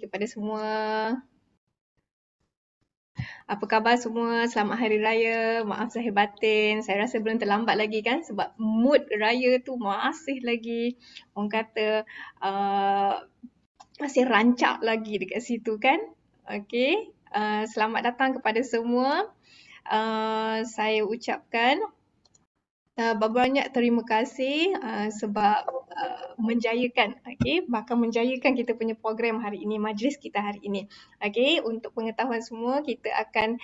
kepada semua. Apa khabar semua? Selamat Hari Raya. Maaf zahir batin. Saya rasa belum terlambat lagi kan sebab mood raya tu masih lagi orang kata masih rancak lagi dekat situ kan. Okey. Selamat datang kepada semua. Saya ucapkan banyak terima kasih sebab menjayakan, bahkan menjayakan kita punya program hari ini, majlis kita hari ini. Untuk pengetahuan semua, kita akan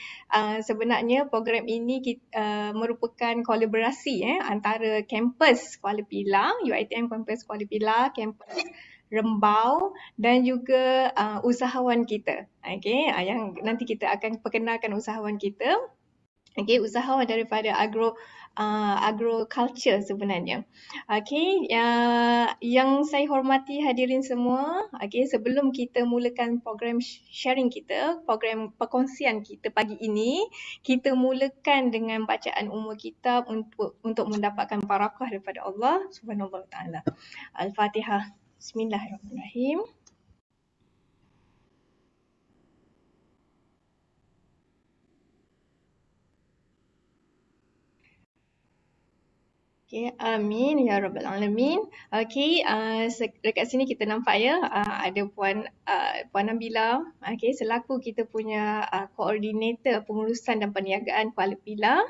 sebenarnya program ini merupakan kolaborasi antara kampus Kuala Pilah, UiTM kampus Kuala Pilah, kampus Rembau dan juga usahawan kita. Yang nanti kita akan perkenalkan usahawan kita. Usahawan daripada agriculture sebenarnya. Yang saya hormati hadirin semua, sebelum kita mulakan program sharing kita, program perkongsian kita pagi ini, kita mulakan dengan bacaan umul kitab untuk mendapatkan barakah daripada Allah Subhanahu Wa Taala. Al-Fatihah. Bismillahirrahmanirrahim. Amin ya rabbal alamin. Dekat sini kita nampak ya ada Puan Nabila, selaku kita punya koordinator pengurusan dan perniagaan Kuala Pilah.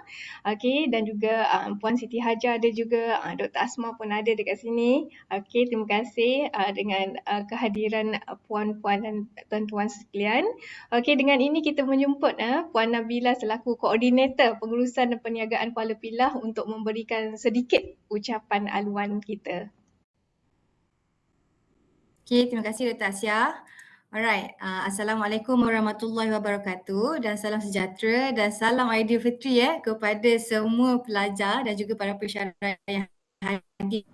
Dan juga Puan Siti Hajar ada juga, Dr. Asma pun ada dekat sini. Terima kasih dengan kehadiran puan-puan dan tuan-tuan sekalian. Dengan ini kita menjemput Puan Nabila selaku koordinator pengurusan dan perniagaan Kuala Pilah untuk memberikan sedikit ucapan aluan kita. Terima kasih Dr. Asia. Alright, Assalamualaikum warahmatullahi wabarakatuh dan salam sejahtera dan salam Aidilfitri kepada semua pelajar dan juga para pensyarah yang hadir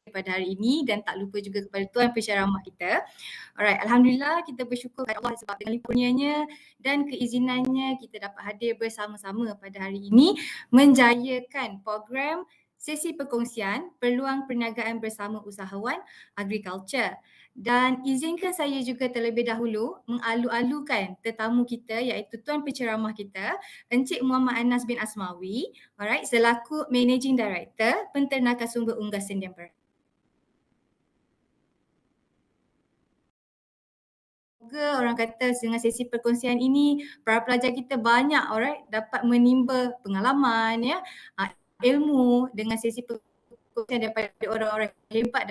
pada hari ini dan tak lupa juga kepada tuan pensyarah kita. Alright, alhamdulillah kita bersyukur kepada Allah sebab dengan kurnianya dan keizinannya kita dapat hadir bersama-sama pada hari ini menjayakan program sesi perkongsian peluang perniagaan bersama usahawan agriculture. Dan izinkan saya juga terlebih dahulu mengalu-alukan tetamu kita iaitu tuan penceramah kita Encik Muhammad Anas bin Asmawi, alright, selaku Managing Director Penternakan Sumber Unggas Sendian Perak. Semoga orang kata dengan sesi perkongsian ini para pelajar kita banyak dapat menimba pengalaman ilmu dengan sesi perkongsian daripada orang-orang hebat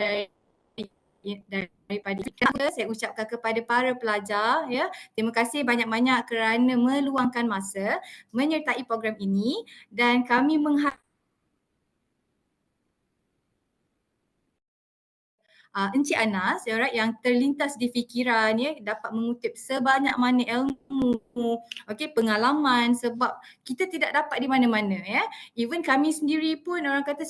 daripada kita. Saya ucapkan kepada para pelajar terima kasih banyak-banyak kerana meluangkan masa menyertai program ini dan kami mengharapkan Encik Anas yang terlintas di fikiran dapat mengutip sebanyak mana ilmu, pengalaman sebab kita tidak dapat di mana-mana Even kami sendiri pun orang kata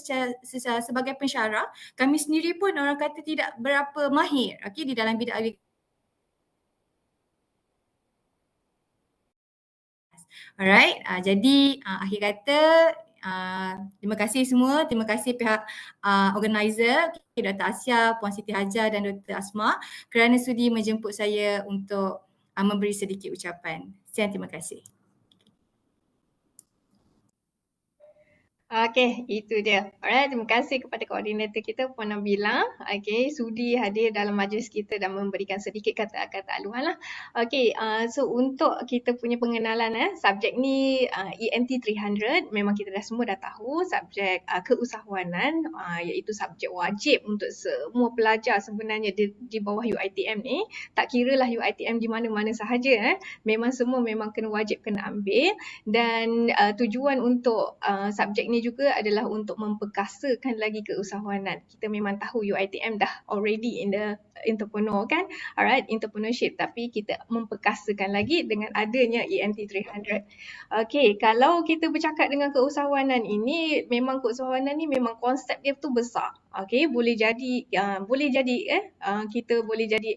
sebagai pensyarah, kami sendiri pun orang kata tidak berapa mahir di dalam bidang agriculture. Alright, jadi akhir kata terima kasih semua, terima kasih pihak organizer, Dr. Asia, Puan Siti Hajar dan Dr. Asma kerana sudi menjemput saya untuk memberi sedikit ucapan. Sekian, terima kasih. Itu dia. Alright, terima kasih kepada koordinator kita Puan Nabila. Sudi hadir dalam majlis kita dan memberikan sedikit kata-kata aluan lah. So untuk kita punya pengenalan subjek ni ENT 300 memang kita semua dah tahu subjek keusahawanan iaitu subjek wajib untuk semua pelajar sebenarnya di bawah UiTM ni. Tak kiralah UiTM di mana-mana sahaja memang semua memang wajib kena ambil dan tujuan untuk subjek ni juga adalah untuk memperkasakan lagi keusahawanan. Kita memang tahu UiTM dah already in the entrepreneur kan, alright, entrepreneurship, tapi kita memperkasakan lagi dengan adanya ENT 300. Kalau kita bercakap dengan keusahawanan ini, memang keusahawanan ni memang konsep dia tu besar. Boleh jadi kita boleh jadi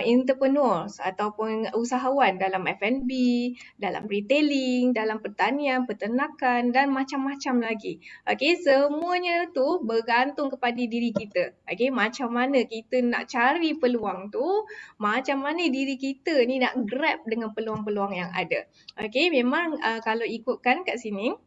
entrepreneur ataupun usahawan dalam F&B, dalam retailing, dalam pertanian, peternakan dan macam-macam macam lagi. Okey, semuanya tu bergantung kepada diri kita. Okey, macam mana kita nak cari peluang tu, macam mana diri kita ni nak grab dengan peluang-peluang yang ada. Okey, memang kalau ikutkan kat sini,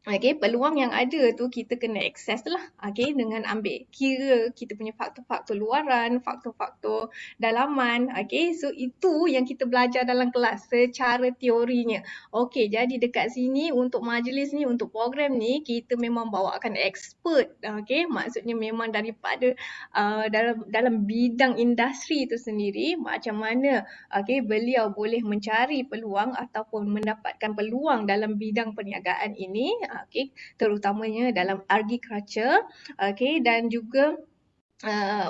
okey, peluang yang ada tu kita kena access lah, okey, dengan ambil kira kita punya faktor-faktor luaran, faktor-faktor dalaman, okey. So itu yang kita belajar dalam kelas secara teorinya. Okey, jadi dekat sini untuk majlis ni, untuk program ni kita memang bawakan expert, okey. Maksudnya memang daripada dalam bidang industri itu sendiri, macam mana okey beliau boleh mencari peluang ataupun mendapatkan peluang dalam bidang perniagaan ini, okey, terutamanya dalam agriculture, okey, dan juga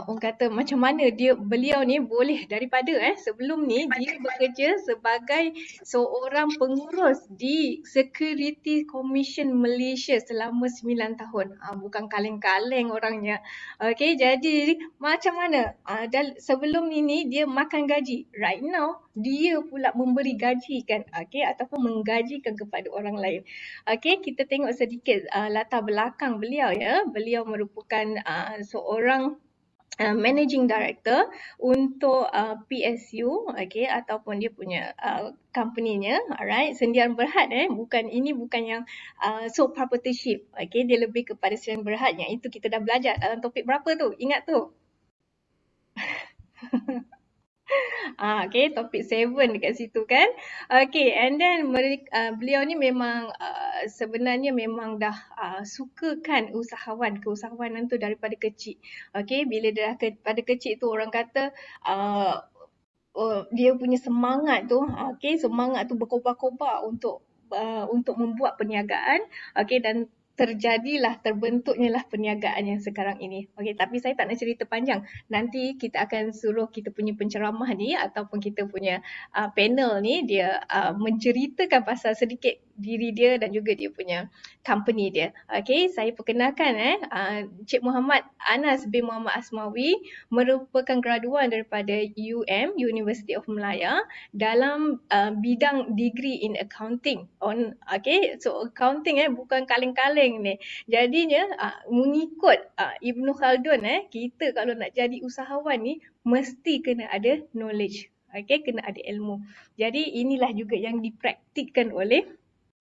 orang kata macam mana beliau ni boleh daripada sebelum ni dia bekerja sebagai seorang pengurus di Security Commission Malaysia selama 9 tahun. Bukan kaleng-kaleng orangnya. Okey, jadi macam mana sebelum ini dia makan gaji. Right now dia pula memberi gaji kan, okey, ataupun menggajikan kepada orang lain. Okey, kita tengok sedikit latar belakang beliau ya. Beliau merupakan seorang Managing Director untuk PSU, okey, ataupun dia punya company-nya, alright, Sendian Berhad bukan yang sole proprietorship, okey, dia lebih kepada Sendian Berhad yang itu kita dah belajar dalam topik berapa tu? Ingat tu? Okay, topik 7 dekat situ kan. Okay, and then beliau ni memang sebenarnya memang dah sukakan keusahawanan tu daripada kecil. Okay, bila dah pada kecil tu orang kata dia punya semangat tu, okay, semangat tu berkobar-kobar untuk membuat perniagaan, okay, dan terbentuknya lah perniagaan yang sekarang ini. Okey, tapi saya tak nak cerita panjang. Nanti kita akan suruh kita punya penceramah ni ataupun kita punya panel ni dia menceritakan pasal sedikit diri dia dan juga dia punya company dia. Okey, saya perkenalkan Cik Muhammad Anas bin Muhammad Asmawi merupakan graduan daripada University of Malaya dalam bidang degree in accounting. Okay, so accounting bukan kaleng-kaleng ni. Jadinya mengikut Ibnu Khaldun kita kalau nak jadi usahawan ni mesti kena ada knowledge. Okay, kena ada ilmu. Jadi inilah juga yang dipraktikkan oleh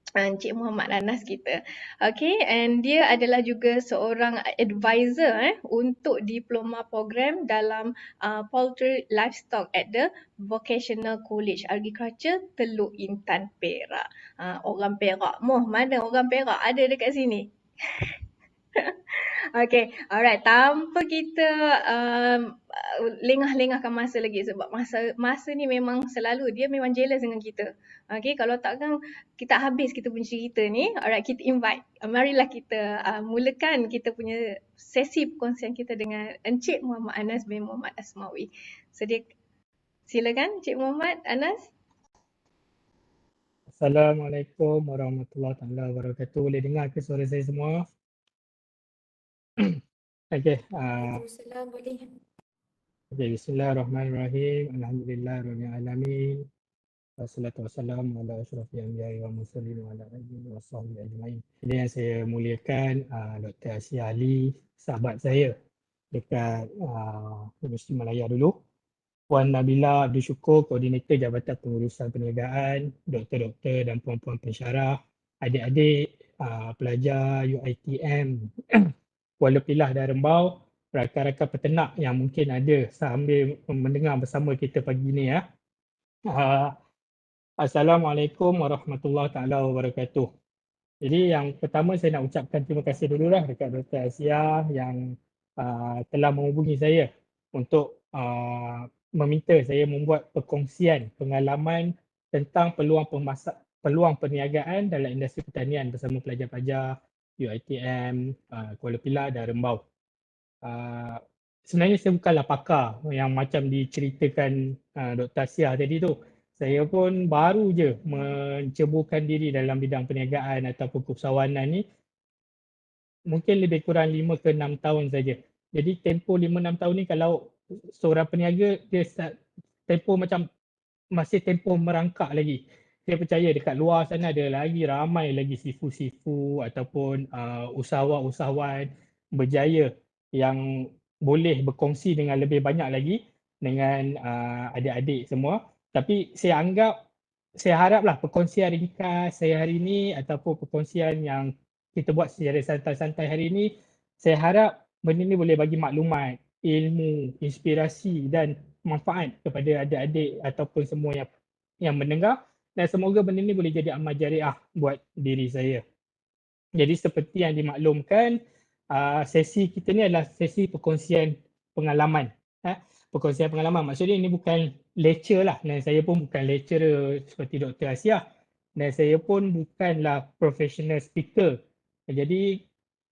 Encik Muhammad Anas kita. Okay, and dia adalah juga seorang advisor untuk diploma program dalam poultry livestock at the Vocational College Agriculture Teluk Intan, Perak. Orang Perak, mana orang Perak ada dekat sini? Okay, alright. Tanpa kita lengah-lengahkan masa lagi sebab masa ni memang selalu dia memang jealous dengan kita. Okay, kalau takkan kita habis kita punya cerita ni, alright, kita invite. Marilah kita mulakan kita punya sesi perkongsian kita dengan Encik Muhammad Anas bin Muhammad Asmawi. Silakan Encik Muhammad Anas. Assalamualaikum warahmatullahi wabarakatuh. Boleh dengar ke suara saya semua? Okey. Okay, bismillahirrahmanirrahim. Alhamdulillahirrahmanirrahim. Wassalatu wassalamu ala asyrafil anbiya'i wa mursalin wa ala alihi wa sahbihi ajma'in. Ini yang saya muliakan Dr. Asia Ali, sahabat saya dekat Universiti Malaya dulu. Puan Nabila Abdul Syukur, Koordinator Jabatan Pengurusan Perniagaan, doktor-doktor dan puan-puan pensyarah, adik-adik pelajar UiTM Kuala Pilah dan Rembau, rakan-rakan peternak yang mungkin ada sambil mendengar bersama kita pagi ni ya. Assalamualaikum warahmatullahi wabarakatuh. Jadi yang pertama saya nak ucapkan terima kasih dululah dekat Dr. Asia yang telah menghubungi saya untuk meminta saya membuat perkongsian pengalaman tentang peluang perniagaan dalam industri pertanian bersama pelajar-pelajar UiTM Kuala Pilah dan Rembau. Sebenarnya saya bukanlah pakar yang macam diceritakan Dr. Asia tadi tu. Saya pun baru je menceburkan diri dalam bidang perniagaan ataupun keusahawanan ni mungkin lebih kurang 5 ke 6 tahun saja. Jadi tempoh 5-6 tahun ni kalau seorang peniaga dia tempoh macam masih tempoh merangkak lagi. saya percaya dekat luar sana ada lagi ramai lagi sifu-sifu ataupun usahawan-usahawan berjaya yang boleh berkongsi dengan lebih banyak lagi dengan adik-adik semua. Tapi saya haraplah perkongsian ringkas saya hari ini ataupun perkongsian yang kita buat secara santai-santai hari ini, saya harap benda ni boleh bagi maklumat, ilmu, inspirasi dan manfaat kepada adik-adik ataupun semua yang mendengar, dan semoga benda ni boleh jadi amal jariah buat diri saya. Jadi seperti yang dimaklumkan, sesi kita ni adalah sesi perkongsian pengalaman. Perkongsian pengalaman, maksudnya ini bukan lecture lah, dan saya pun bukan lecturer seperti Dr. Asia, dan saya pun bukanlah professional speaker. Jadi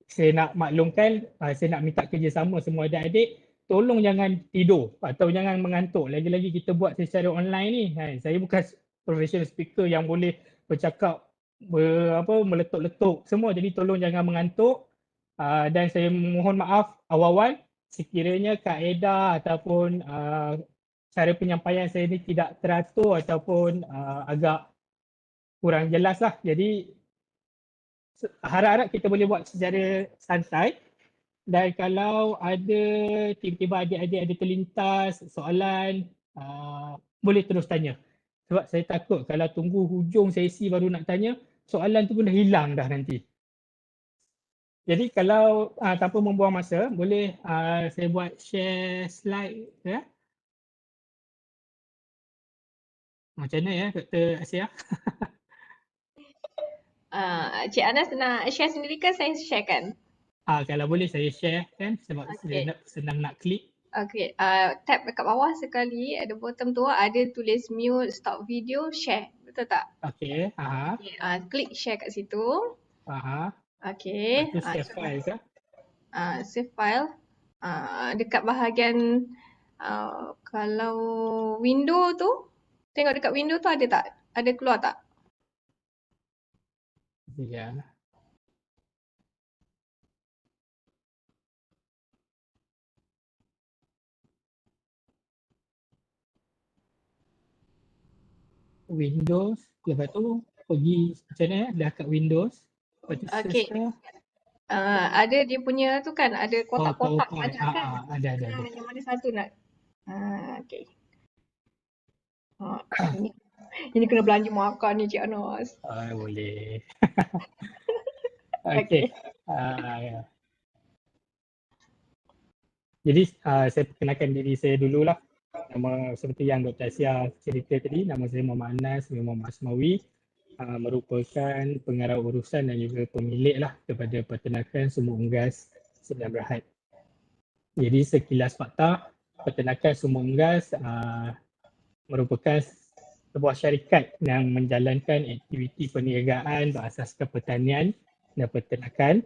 saya nak maklumkan, saya nak minta kerjasama semua adik-adik, tolong jangan tidur atau jangan mengantuk. Lagi-lagi kita buat secara online ni. Saya bukan professional speaker yang boleh bercakap meletup-letup semua. Jadi tolong jangan mengantuk. Dan saya mohon maaf awal-awal sekiranya kaedah ataupun cara penyampaian saya ni tidak teratur ataupun agak kurang jelas lah. Jadi harap-harap kita boleh buat secara santai. Dan kalau ada tiba-tiba adik-adik ada terlintas soalan, boleh terus tanya. Sebab saya takut kalau tunggu hujung sesi baru nak tanya, soalan tu pun dah hilang dah nanti. Jadi kalau tanpa membuang masa, boleh saya buat share slide ya. Macam mana ya Dr. Asia? Cik Anas nak share sendiri ke saya sharekan? Kalau boleh saya share kan sebab saya senang nak klik. Okay, tab dekat bawah sekali ada bottom tu ada tulis mute, stop video, share. Betul tak? Okay. Klik share kat situ. Okay. Itu save file ke? Save file. Dekat bahagian kalau window tu, tengok dekat window tu ada tak? Ada keluar tak? Ya. Windows, lepas tu pergi macam mana ya? Dah kat Windows. Lepas tu Okay. Ada dia punya tu kan, ada kotak-kotak banyak kan? Ada. Yang mana satu nak? Okay. Ini kena belanja makan ni Cik Anas. Boleh. Okay. Ya. Jadi saya perkenalkan diri saya dululah. Nama seperti yang Dr. Asia cerita tadi, nama saya Muhammad Anas bin Muhammad Asmawi, merupakan pengarah urusan dan juga pemilik lah kepada peternakan sumur unggas Sdn Bhd. Jadi sekilas fakta, peternakan sumur unggas merupakan sebuah syarikat yang menjalankan aktiviti perniagaan berasaskan pertanian dan peternakan.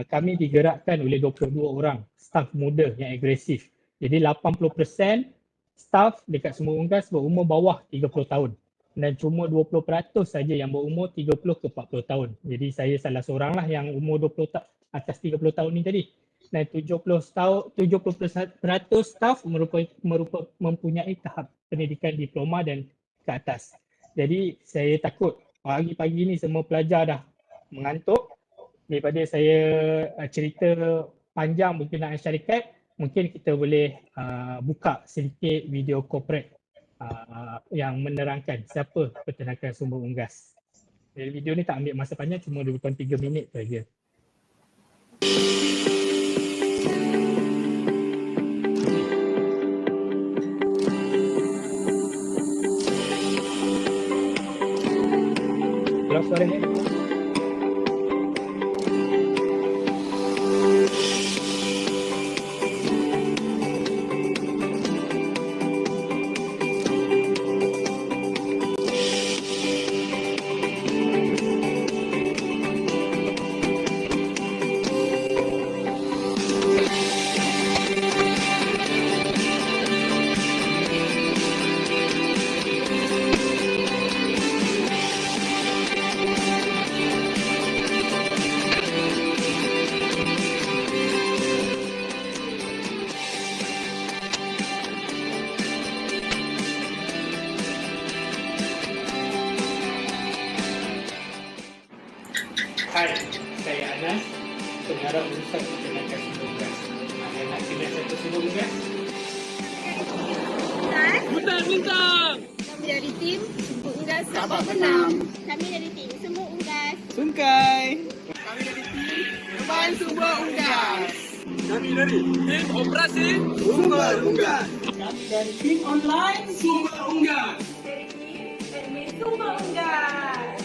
Kami digerakkan oleh 22 orang staf muda yang agresif. Jadi 80% staf dekat sumur unggas berumur bawah 30 tahun dan cuma 20% saja yang berumur 30 ke 40 tahun. Jadi saya salah seorang lah yang umur 20 atas 30 tahun ni tadi. Dan 70% staf mempunyai tahap pendidikan diploma dan ke atas. Jadi saya takut pagi-pagi ni semua pelajar dah mengantuk. Daripada saya cerita panjang berkenaan syarikat, mungkin kita boleh buka sedikit video corporate yang menerangkan siapa peternakan sumur unggas. Jadi video ni tak ambil masa panjang, cuma lebih kurang 3 minit saja. Kalau suara ni Hai, saya Anas, pengarah urusan peternakan sumber unggas. Anda nak kena satu sumber unggas? Bintang! Kami dari tim Sumber Unggas Sabah Benam. Kami dari tim Sumber Unggas. Sungkai. Kami dari tim Teman Sumber Unggas. Kami dari tim operasi Sumber Unggas. Kami dari tim online Sumber Unggas. Admin Sumber Unggas.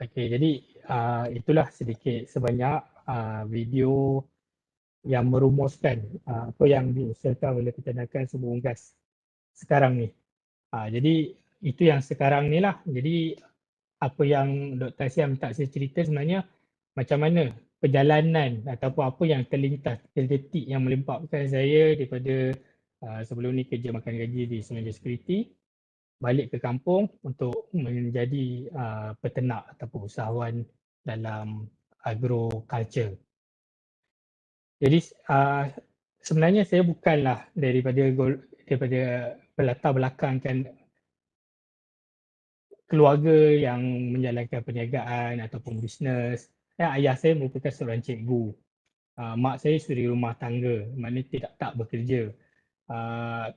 Okey, jadi itulah sedikit sebanyak video yang merumuskan apa yang diusahakan oleh peternakan sumber unggas sekarang ni. Jadi itu yang sekarang ni lah. Jadi apa yang Dr. Asia minta saya cerita sebenarnya macam mana perjalanan ataupun apa yang terlintas, terdetik yang melimpahkan saya daripada sebelum ni kerja makan gaji di Semenanjung Security balik ke kampung untuk menjadi peternak ataupun usahawan dalam agriculture. Jadi sebenarnya saya bukanlah daripada berlatar belakangkan keluarga yang menjalankan perniagaan ataupun bisnes. Ayah saya merupakan seorang cikgu. Mak saya suri rumah tangga, maknanya tak bekerja.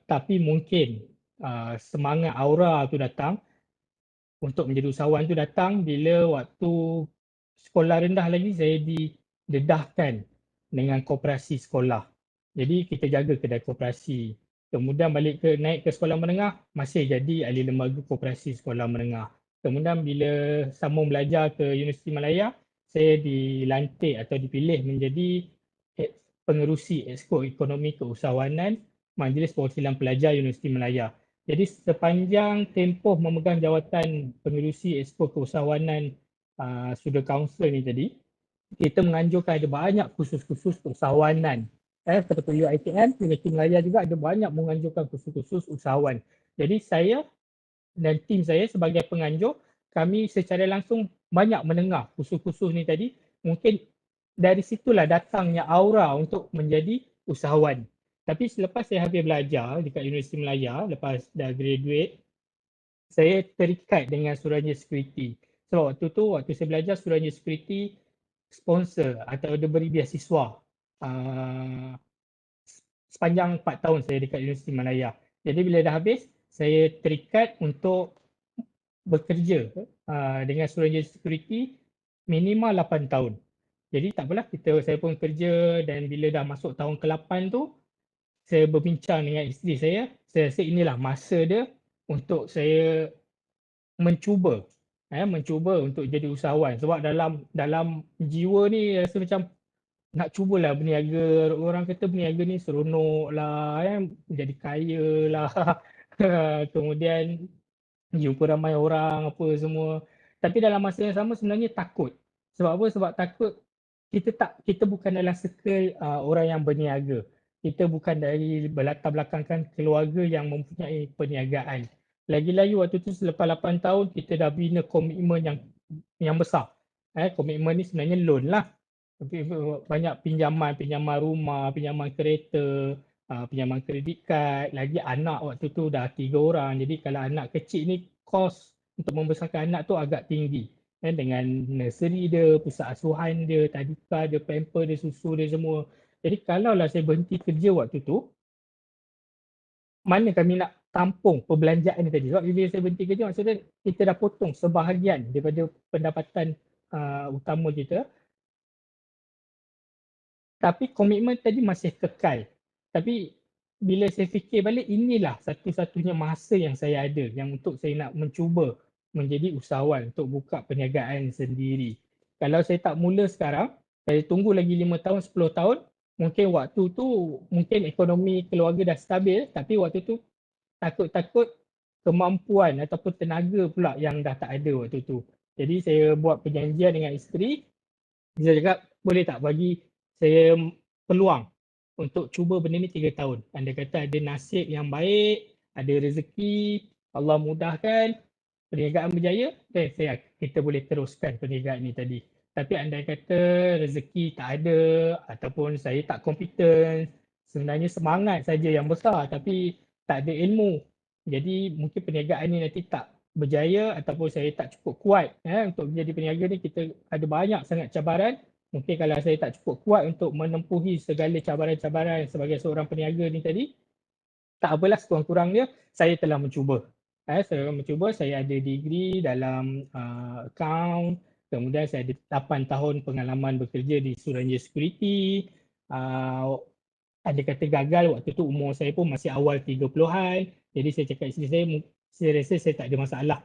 Tapi mungkin semangat aura tu datang untuk menjadi usahawan tu datang bila waktu sekolah rendah lagi saya didedahkan dengan koperasi sekolah. Jadi kita jaga kedai koperasi. Kemudian naik ke sekolah menengah, masih jadi ahli lembaga koperasi sekolah menengah. Kemudian bila sambung belajar ke Universiti Malaya, saya dilantik atau dipilih menjadi pengerusi Exco Ekonomi Keusahawanan Majlis Perwakilan Pelajar Universiti Malaya. Jadi sepanjang tempoh memegang jawatan pengerusi Exco Keusahawanan Student Council ni tadi, kita menganjurkan ada banyak kursus-kursus keusahawanan. Seperti UiTM, Universiti Malaya juga ada banyak menganjurkan kursus-kursus usahawan. Jadi saya dan tim saya sebagai penganjur, kami secara langsung banyak mendengar kursus-kursus ni tadi. Mungkin dari situlah datangnya aura untuk menjadi usahawan. Tapi selepas saya habis belajar dekat Universiti Malaya, lepas dah graduate, saya terikat dengan Suruhanjaya Security. Sebab waktu saya belajar Suruhanjaya Security sponsor atau dia beri beasiswa sepanjang 4 tahun saya dekat Universiti Malaya. Jadi bila dah habis, saya terikat untuk bekerja dengan Suruhanjaya Security minimal 8 tahun. Jadi tak apalah, saya pun kerja, dan bila dah masuk tahun ke-8 tu, saya berbincang dengan isteri saya rasa inilah masa dia untuk saya mencuba untuk jadi usahawan. Sebab dalam jiwa ni rasa macam nak cubalah berniaga. Orang kata berniaga ni seronok lah, jadi kaya lah. Kemudian jumpa ramai orang apa semua. Tapi dalam masa yang sama sebenarnya takut. Sebab apa? Sebab takut kita bukan dalam circle orang yang berniaga. Kita bukan dari berlatar belakangkan keluarga yang mempunyai perniagaan. Lagi-lagi waktu tu selepas 8 tahun kita dah bina komitmen yang besar. Komitmen ni sebenarnya loan lah. Banyak pinjaman rumah, pinjaman kereta, pinjaman kredit kad. Lagi anak waktu tu dah 3 orang. Jadi kalau anak kecil ni kos untuk membesarkan anak tu agak tinggi. Dengan nursery dia, pusat asuhan dia, tadika dia, pamper dia, susu dia semua. Jadi kalaulah saya berhenti kerja waktu tu, mana kami nak tampung perbelanjaan ni tadi? Sebab bila saya berhenti kerja, maksudnya kita dah potong sebahagian daripada pendapatan utama kita. Tapi komitmen tadi masih kekal. Tapi bila saya fikir balik, inilah satu-satunya masa yang saya ada yang untuk saya nak mencuba menjadi usahawan untuk buka perniagaan sendiri. Kalau saya tak mula sekarang, saya tunggu lagi 5 tahun, 10 tahun, mungkin waktu tu mungkin ekonomi keluarga dah stabil, tapi waktu tu takut-takut kemampuan ataupun tenaga pula yang dah tak ada waktu tu. Jadi saya buat perjanjian dengan isteri, dia cakap boleh tak bagi saya peluang untuk cuba benda ni 3 tahun. Andai kata ada nasib yang baik, ada rezeki, Allah mudahkan, perniagaan berjaya, kita boleh teruskan perniagaan ni tadi. Tapi andai kata rezeki tak ada ataupun saya tak kompeten, sebenarnya semangat saja yang besar tapi tak ada ilmu. Jadi mungkin perniagaan ni nanti tak berjaya ataupun saya tak cukup kuat untuk menjadi peniaga ni. Kita ada banyak sangat cabaran. Mungkin kalau saya tak cukup kuat untuk menempuhi segala cabaran-cabaran sebagai seorang peniaga ni tadi, tak apalah, sekurang-kurangnya saya telah mencuba. Saya ada degree dalam account, kemudian saya ada 8 tahun pengalaman bekerja di Suruhanjaya Security. Ada kata gagal, waktu tu umur saya pun masih awal 30-an. Jadi saya cakap isteri saya rasa saya tak ada masalah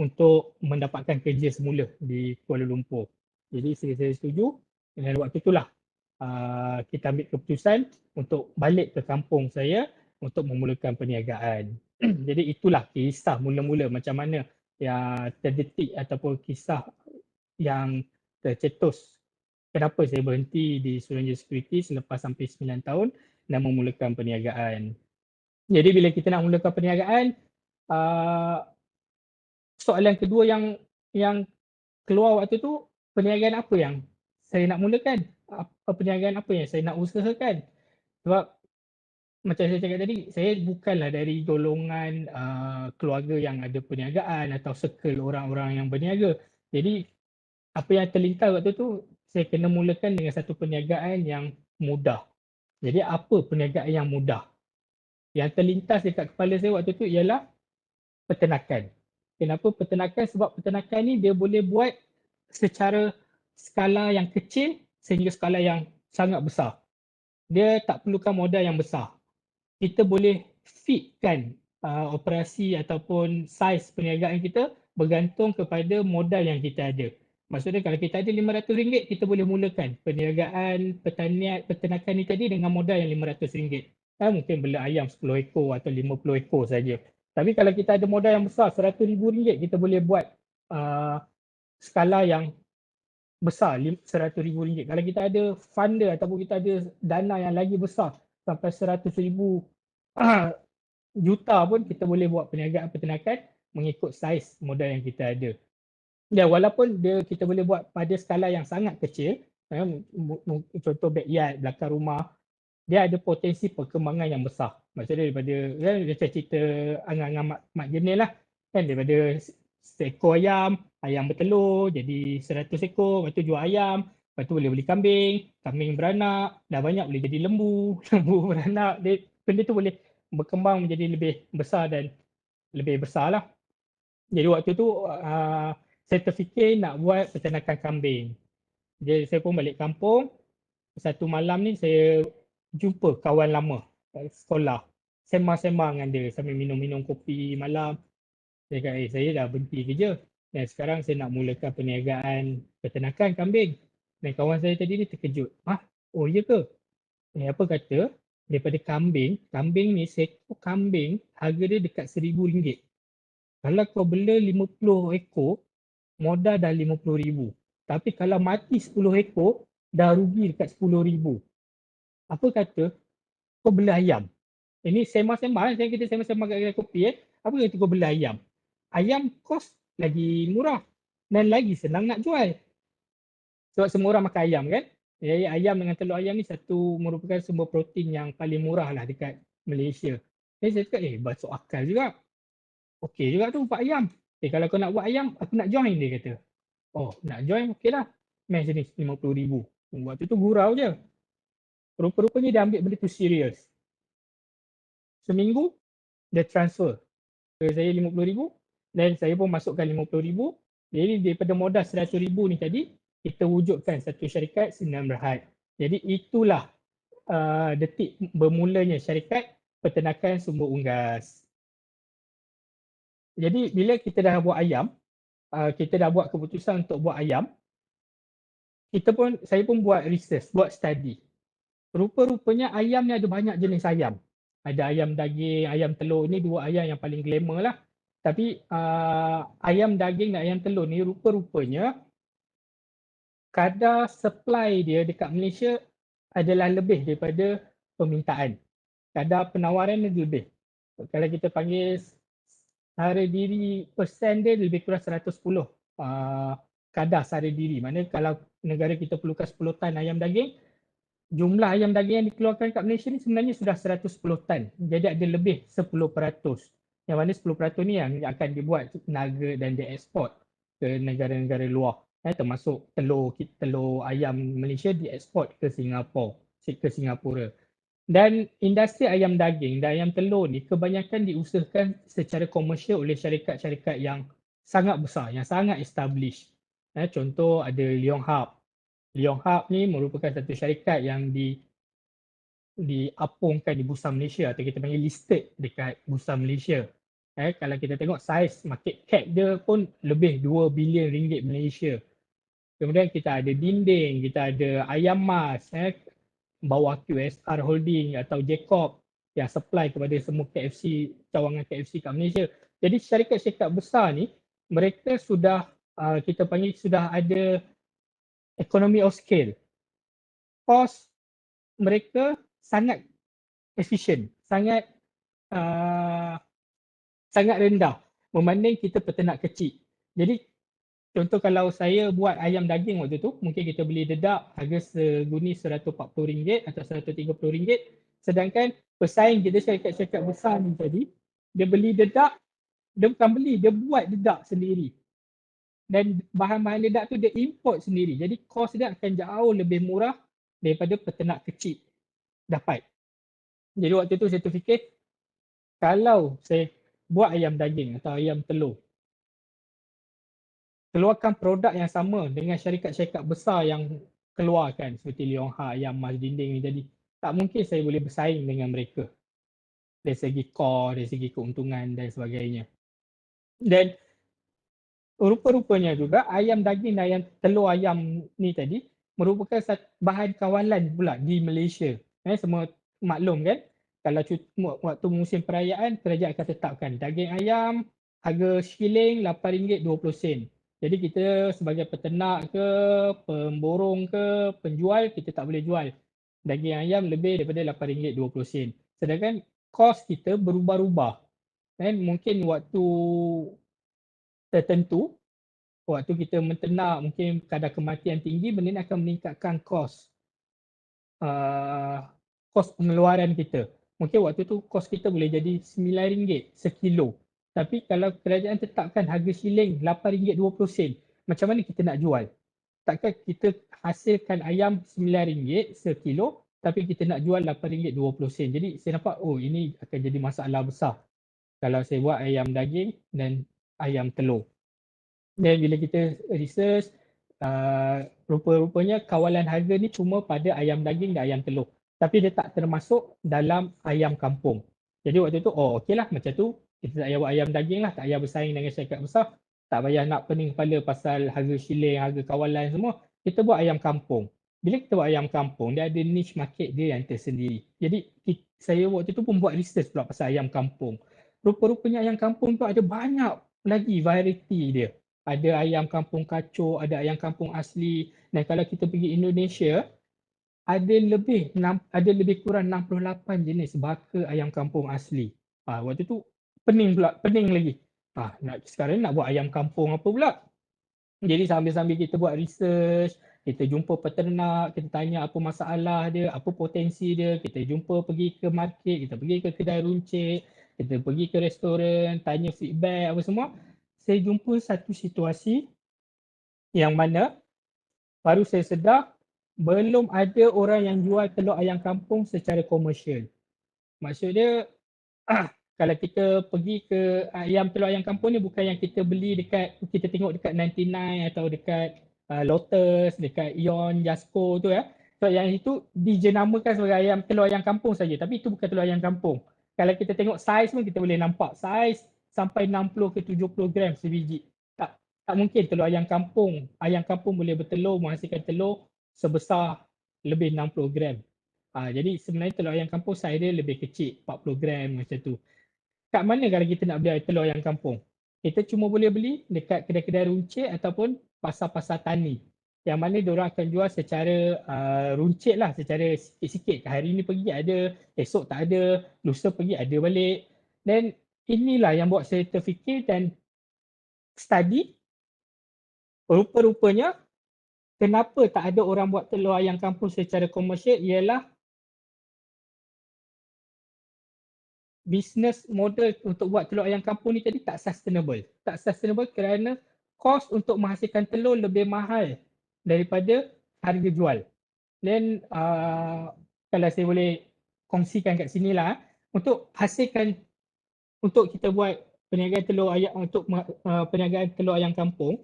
untuk mendapatkan kerja semula di Kuala Lumpur. Jadi saya setuju, dan waktu itulah kita ambil keputusan untuk balik ke kampung saya untuk memulakan perniagaan. Jadi itulah kisah mula-mula macam mana yang terdetik ataupun kisah yang tercetus kenapa saya berhenti di Suruhanjaya Security selepas sampai 9 tahun dan memulakan perniagaan. Jadi bila kita nak mulakan perniagaan, soalan kedua yang keluar waktu tu, perniagaan apa yang saya nak mulakan? Perniagaan apa yang saya nak usahakan? Sebab macam saya cakap tadi, saya bukanlah dari golongan keluarga yang ada perniagaan atau circle orang-orang yang berniaga. Jadi apa yang terlintas waktu tu, saya kena mulakan dengan satu perniagaan yang mudah. Jadi apa perniagaan yang mudah? Yang terlintas dekat kepala saya waktu tu ialah peternakan. Kenapa peternakan? Sebab peternakan ni dia boleh buat secara skala yang kecil sehingga skala yang sangat besar. Dia tak perlukan modal yang besar. Kita boleh fitkan operasi ataupun saiz perniagaan kita bergantung kepada modal yang kita ada. Maksudnya kalau kita ada RM500, kita boleh mulakan perniagaan peternakan ni tadi dengan modal yang RM500. Mungkin bela ayam 10 ekor atau 50 ekor saja. Tapi kalau kita ada modal yang besar, RM100,000, kita boleh buat skala yang besar, RM100,000. Kalau kita ada funder ataupun kita ada dana yang lagi besar, sampai RM100,000 juta pun kita boleh buat perniagaan peternakan mengikut saiz modal yang kita ada. Ya, walaupun kita boleh buat pada skala yang sangat kecil, contoh backyard, belakang rumah, dia ada potensi perkembangan yang besar. Maksudnya daripada, macam cerita angan-angan Mak Jenil lah, daripada seekor ayam bertelur jadi 100 ekor, lepas tu jual ayam, Lepas tu boleh beli kambing, kambing beranak, dah banyak boleh jadi lembu, lembu beranak. Benda tu boleh berkembang menjadi lebih besar dan lebih besar lah. Jadi waktu tu saya terfikir nak buat peternakan kambing. Jadi saya pun balik kampung. Satu malam ni saya jumpa kawan lama kat sekolah. Sembang-sembang dengan dia sambil minum-minum kopi malam. Saya kata, saya dah berhenti kerja. Dan sekarang saya nak mulakan perniagaan peternakan kambing. Dan kawan saya tadi ni terkejut. Oh ya ke? Apa kata, daripada kambing ni seekor kambing harga dia dekat RM1,000. Kalau kau bela 50 ekor, modal dah RM50,000. Tapi kalau mati 10 ekor, dah rugi dekat RM10,000. Apa kata, kau bela ayam. Ini sembang-sembang, saya kata sembang-sembang kat kedai kopi. Apa kata kau bela ayam? Ayam kos lagi murah dan lagi senang nak jual. Sebab semua orang makan ayam kan. Jadi ayam dengan telur ayam ni satu merupakan sumber protein yang paling murah lah dekat Malaysia. Jadi saya cakap, masuk akal juga. Okey juga tu buat ayam. Kalau kau nak buat ayam, aku nak join, dia kata. Oh, nak join, okey lah. Main sini RM50,000. Waktu tu gurau je. Rupa-rupanya dia ambil benda tu serius. Seminggu, dia transfer ke saya RM50,000 dan saya pun masukkan RM50,000. Jadi daripada modal RM100,000 ni tadi, kita wujudkan satu syarikat Sinan Berhad. Jadi itulah detik bermulanya syarikat peternakan sumber unggas. Jadi bila kita dah buat ayam, kita dah buat keputusan untuk buat ayam, saya pun buat research, buat study. Rupa-rupanya ayam ni ada banyak jenis ayam. Ada ayam daging, ayam telur, ni dua ayam yang paling glamour lah. Tapi ayam daging dan ayam telur ni rupa-rupanya kadar supply dia dekat Malaysia adalah lebih daripada permintaan. Kadar penawaran dia lebih. Kalau kita panggil sara diri persen dia lebih kurang 110 kadar sara diri. Maknanya kalau negara kita perlukan 10 tan ayam daging, jumlah ayam daging yang dikeluarkan kat Malaysia ni sebenarnya sudah 110 tan. Jadi ada lebih 10%. Yang mana 10% ni yang akan dibuat tenaga dan dieksport ke negara-negara luar. Termasuk telur ayam Malaysia dieksport ke Singapura. Dan industri ayam daging dan ayam telur ni kebanyakan diusahakan secara komersial oleh syarikat-syarikat yang sangat besar, yang sangat established. Contoh ada Leong Hub. Leong Hub ni merupakan satu syarikat yang diapungkan di Bursa Malaysia atau kita panggil listed dekat Bursa Malaysia. Kalau kita tengok saiz market cap dia pun lebih 2 bilion ringgit Malaysia. Kemudian kita ada Dinding, kita ada Ayam Mas, bawah QSR Holding atau Jacob yang supply kepada semua KFC, cawangan KFC kat Malaysia. Jadi syarikat-syarikat besar ni, mereka sudah, kita panggil sudah ada economy of scale. Kos mereka sangat efisien, sangat rendah membanding kita peternak kecil. Jadi contoh kalau saya buat ayam daging waktu tu, mungkin kita beli dedak harga seguni RM140 atau RM130. Sedangkan pesaing kita syarikat-syarikat besar ni tadi, dia beli dedak, dia bukan beli, dia buat dedak sendiri. Dan bahan-bahan dedak tu dia import sendiri. Jadi kos dia akan jauh lebih murah daripada peternak kecil dapat. Jadi waktu tu saya terfikir, kalau saya buat ayam daging atau ayam telur, keluarkan produk yang sama dengan syarikat-syarikat besar yang keluarkan seperti Leong Ha, Ayam Mas, Dinding ni, jadi tak mungkin saya boleh bersaing dengan mereka dari segi core, dari segi keuntungan dan sebagainya. Dan rupa-rupanya juga ayam daging dan ayam telur ayam ni tadi merupakan bahan kawalan pula di Malaysia. Semua maklum kan, kalau waktu musim perayaan, kerajaan akan tetapkan daging ayam harga RM1 RM8.20. Jadi kita sebagai peternak ke, pemborong ke, penjual, kita tak boleh jual daging ayam lebih daripada RM8.20. Sedangkan kos kita berubah-ubah. Mungkin waktu tertentu, waktu kita menternak mungkin kadar kematian tinggi, benda ni akan meningkatkan kos pengeluaran kita. Mungkin waktu tu kos kita boleh jadi RM9 sekilo. Tapi kalau kerajaan tetapkan harga shilling RM8.20, macam mana kita nak jual? takkan kita hasilkan ayam RM9 sekilo tapi kita nak jual RM8.20. Jadi saya nampak ini akan jadi masalah besar kalau saya buat ayam daging dan ayam telur. Dan bila kita research, rupa-rupanya kawalan harga ni cuma pada ayam daging dan ayam telur. Tapi dia tak termasuk dalam ayam kampung. Jadi waktu tu, okeylah macam tu kita tak payah buat ayam daging lah, tak payah bersaing dengan syarikat besar. Tak payah nak pening kepala pasal harga shilling, harga kawalan semua. Kita buat ayam kampung. Bila kita buat ayam kampung, dia ada niche market dia yang tersendiri. Jadi saya waktu tu pun buat research pula pasal ayam kampung. Rupa-rupanya ayam kampung tu ada banyak lagi variety dia. Ada ayam kampung kacuk, ada ayam kampung asli. Dan kalau kita pergi Indonesia, ada lebih kurang 68 jenis baka ayam kampung asli. Waktu tu pening lagi. Sekarang nak buat ayam kampung apa pula? Jadi sambil-sambil kita buat research, kita jumpa peternak, kita tanya apa masalah dia, apa potensi dia, kita jumpa pergi ke market, kita pergi ke kedai runcit, kita pergi ke restoran, tanya feedback apa semua. Saya jumpa satu situasi yang mana baru saya sedar belum ada orang yang jual telur ayam kampung secara komersial. Maksudnya kalau kita pergi ke telur ayam kampung ni bukan yang kita beli kita tengok dekat 99 atau dekat Lotus, dekat Ion, Jasco tu ya. So yang itu dijenamakan sebagai telur ayam kampung saja, tapi itu bukan telur ayam kampung. Kalau kita tengok saiz pun kita boleh nampak saiz sampai 60 ke 70 gram sebiji. Tak mungkin telur ayam kampung. Ayam kampung boleh bertelur, menghasilkan telur sebesar lebih 60 gram. Jadi sebenarnya telur ayam kampung saiz dia lebih kecil, 40 gram macam tu. Kat mana kalau kita nak beli telur ayam kampung? Kita cuma boleh beli dekat kedai-kedai runcit ataupun pasar-pasar tani. Yang mana diorang akan jual secara runcit lah, secara sikit-sikit. Hari ni pergi ada, esok tak ada, lusa pergi ada balik. Dan inilah yang buat saya terfikir dan study. Rupa-rupanya kenapa tak ada orang buat telur ayam kampung secara komersial ialah business model untuk buat telur ayam kampung ni tadi tak sustainable. Tak sustainable kerana kos untuk menghasilkan telur lebih mahal daripada harga jual. Dan kalau saya boleh kongsikan kat sini lah, untuk kita buat perniagaan telur ayam kampung.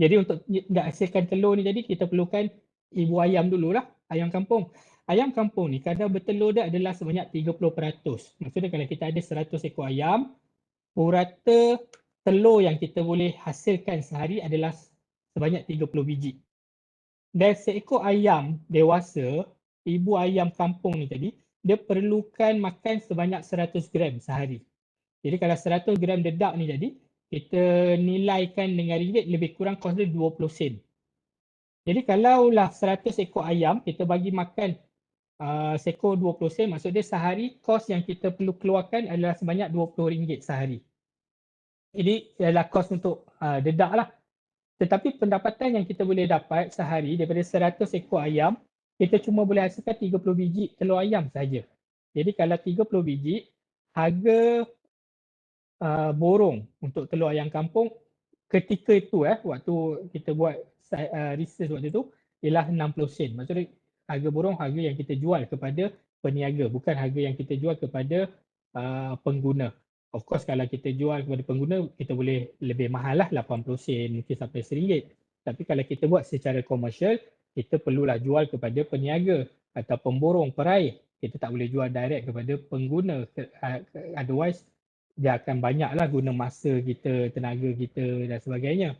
Jadi untuk nak hasilkan telur ni jadi kita perlukan ibu ayam dululah, ayam kampung. Ayam kampung ni kadar bertelur dia adalah sebanyak 30%. Maksudnya kalau kita ada 100 ekor ayam, purata telur yang kita boleh hasilkan sehari adalah sebanyak 30 biji. Dan seekor ayam dewasa, ibu ayam kampung ni tadi, dia perlukan makan sebanyak 100 gram sehari. Jadi kalau 100 gram dedak ni jadi, kita nilaikan dengan ringgit lebih kurang kos dia 20 sen. Jadi kalaulah 100 ekor ayam kita bagi makan seekor 20 sen, maksud dia sehari kos yang kita perlu keluarkan adalah sebanyak RM20 sehari. Jadi adalah kos untuk dedak lah. Tetapi pendapatan yang kita boleh dapat sehari daripada 100 ekor ayam, kita cuma boleh hasilkan 30 biji telur ayam saja. Jadi kalau 30 biji, harga borong untuk telur ayam kampung ketika itu waktu kita buat research waktu itu ialah 60 sen. Maksudnya harga borong harga yang kita jual kepada peniaga, bukan harga yang kita jual kepada pengguna. Of course kalau kita jual kepada pengguna kita boleh lebih mahal lah, 80 sen mungkin sampai RM1. Tapi kalau kita buat secara komersial, kita perlulah jual kepada peniaga atau pemborong peraih. Kita tak boleh jual direct kepada pengguna, otherwise dia akan banyaklah guna masa kita, tenaga kita dan sebagainya.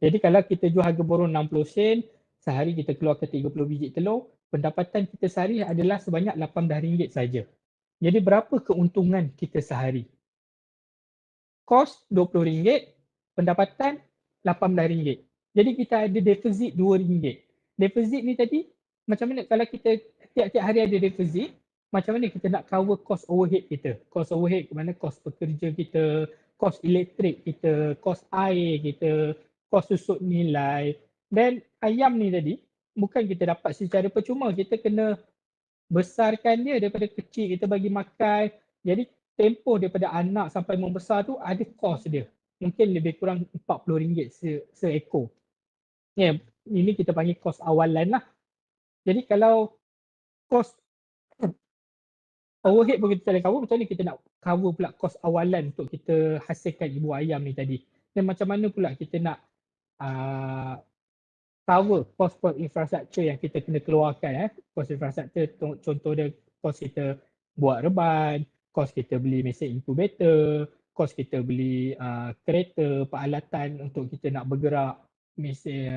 Jadi kalau kita jual harga borong 60 sen, sehari kita keluarkan 30 biji telur, pendapatan kita sehari adalah sebanyak RM18 saja. Jadi berapa keuntungan kita sehari? Kos RM20, pendapatan RM18. Jadi kita ada deposit RM2. Deposit ni tadi macam mana kalau kita tiap-tiap hari ada deposit, macam mana kita nak cover cost overhead kita? Cost overhead ke mana? Cost pekerja kita, cost elektrik kita, cost air kita, cost susut nilai. Dan ayam ni tadi bukan kita dapat secara percuma, kita kena besarkan dia daripada kecil, kita bagi makan. Jadi tempoh daripada anak sampai membesar tu ada kos dia. Mungkin lebih kurang RM40 seekor. Ini kita panggil kos awalan lah. Jadi kalau kos overhead pun kita dah cover, macam mana kita nak cover pula kos awalan untuk kita hasilkan ibu ayam ni tadi. Dan macam mana pula kita nak cover kos-kos infrastruktur yang kita kena keluarkan. Kos infrastruktur contoh dia kos kita buat reban, kos kita beli mesin incubator, kos kita beli kereta, peralatan untuk kita nak bergerak, mesin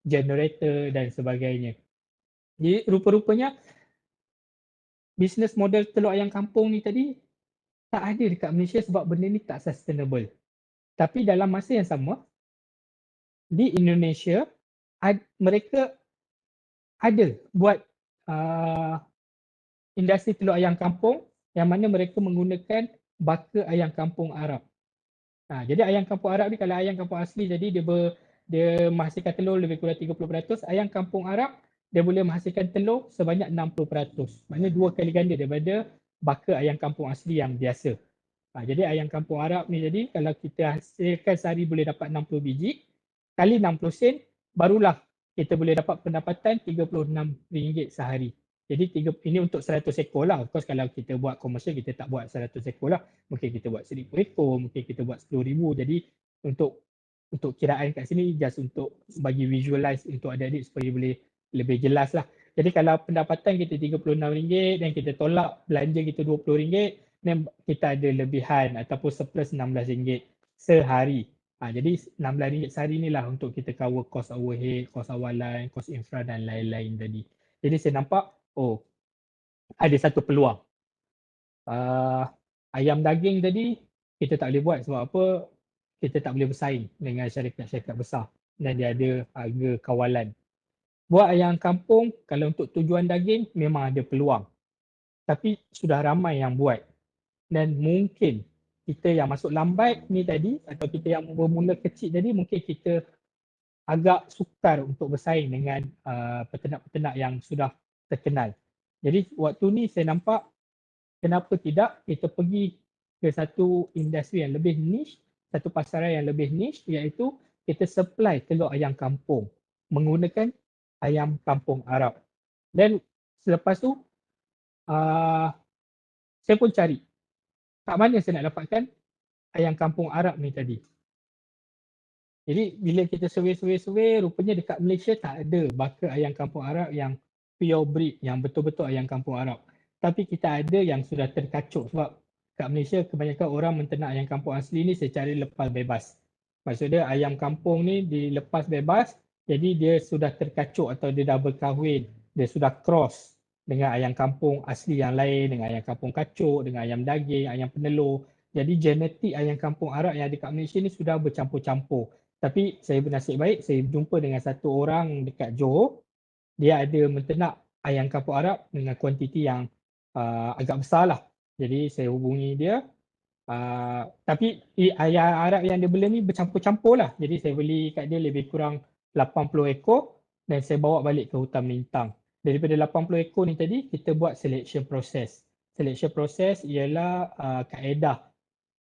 generator dan sebagainya. Jadi rupa-rupanya bisnes model telur ayam kampung ni tadi tak ada dekat Malaysia sebab benda ni tak sustainable. Tapi dalam masa yang sama, di Indonesia mereka ada buat industri telur ayam kampung yang mana mereka menggunakan baka ayam kampung Arab. Jadi ayam kampung Arab ni, kalau ayam kampung asli jadi dia menghasilkan telur lebih kurang 30%. Ayam kampung Arab dia boleh menghasilkan telur sebanyak 60%. Maknanya 2 kali ganda daripada baka ayam kampung asli yang biasa. Jadi ayam kampung Arab ni jadi kalau kita hasilkan sehari boleh dapat 60 biji, kali 60 sen, barulah kita boleh dapat pendapatan RM36 sehari. Jadi ini untuk 100 ekor lah. Of course kalau kita buat komersial kita tak buat 100 ekor lah. Mungkin kita buat 1000 ekor, mungkin kita buat 10,000. Jadi untuk kiraan kat sini just untuk bagi visualize untuk adik-adik supaya boleh lebih jelas lah. Jadi kalau pendapatan kita RM36 dan kita tolak belanja kita RM20, dan kita ada lebihan ataupun surplus RM16 sehari. Jadi RM16 sehari ni lah untuk kita cover kos overhead, kos awalan, kos infra dan lain-lain tadi. Jadi saya nampak, ada satu peluang. Ayam daging tadi kita tak boleh buat sebab apa? Kita tak boleh bersaing dengan syarikat-syarikat besar dan dia ada harga kawalan. Buat ayam kampung, kalau untuk tujuan daging memang ada peluang. Tapi sudah ramai yang buat. Dan mungkin kita yang masuk lambat ni tadi atau kita yang bermula kecil tadi mungkin kita agak sukar untuk bersaing dengan peternak-peternak yang sudah terkenal. Jadi waktu ni saya nampak kenapa tidak kita pergi ke satu industri yang lebih niche, satu pasaran yang lebih niche, iaitu kita supply telur ayam kampung menggunakan ayam kampung Arab. Dan selepas tu saya pun cari kat mana saya nak dapatkan ayam kampung Arab ni tadi. Jadi bila kita survey, rupanya dekat Malaysia tak ada baka ayam kampung Arab yang pure breed, yang betul-betul ayam kampung Arab. Tapi kita ada yang sudah terkacuk sebab kat Malaysia kebanyakan orang menternak ayam kampung asli ni secara lepas bebas. Maksudnya ayam kampung ni dilepas bebas, jadi dia sudah terkacuk atau dia dah berkahwin, dia sudah cross dengan ayam kampung asli yang lain, dengan ayam kampung kacuk, dengan ayam daging, ayam penelur. Jadi genetik ayam kampung Arab yang ada kat Malaysia ni sudah bercampur-campur. Tapi saya bernasib baik, saya jumpa dengan satu orang dekat Johor, dia ada menternak ayam kampung Arab dengan kuantiti yang agak besar lah. Jadi saya hubungi dia. Tapi ayam Arab yang dia beli ni bercampur-campur lah. Jadi saya beli kat dia lebih kurang 80 ekor dan saya bawa balik ke hutan Melintang. Daripada 80 ekor ni tadi, kita buat selection process. Selection process ialah kaedah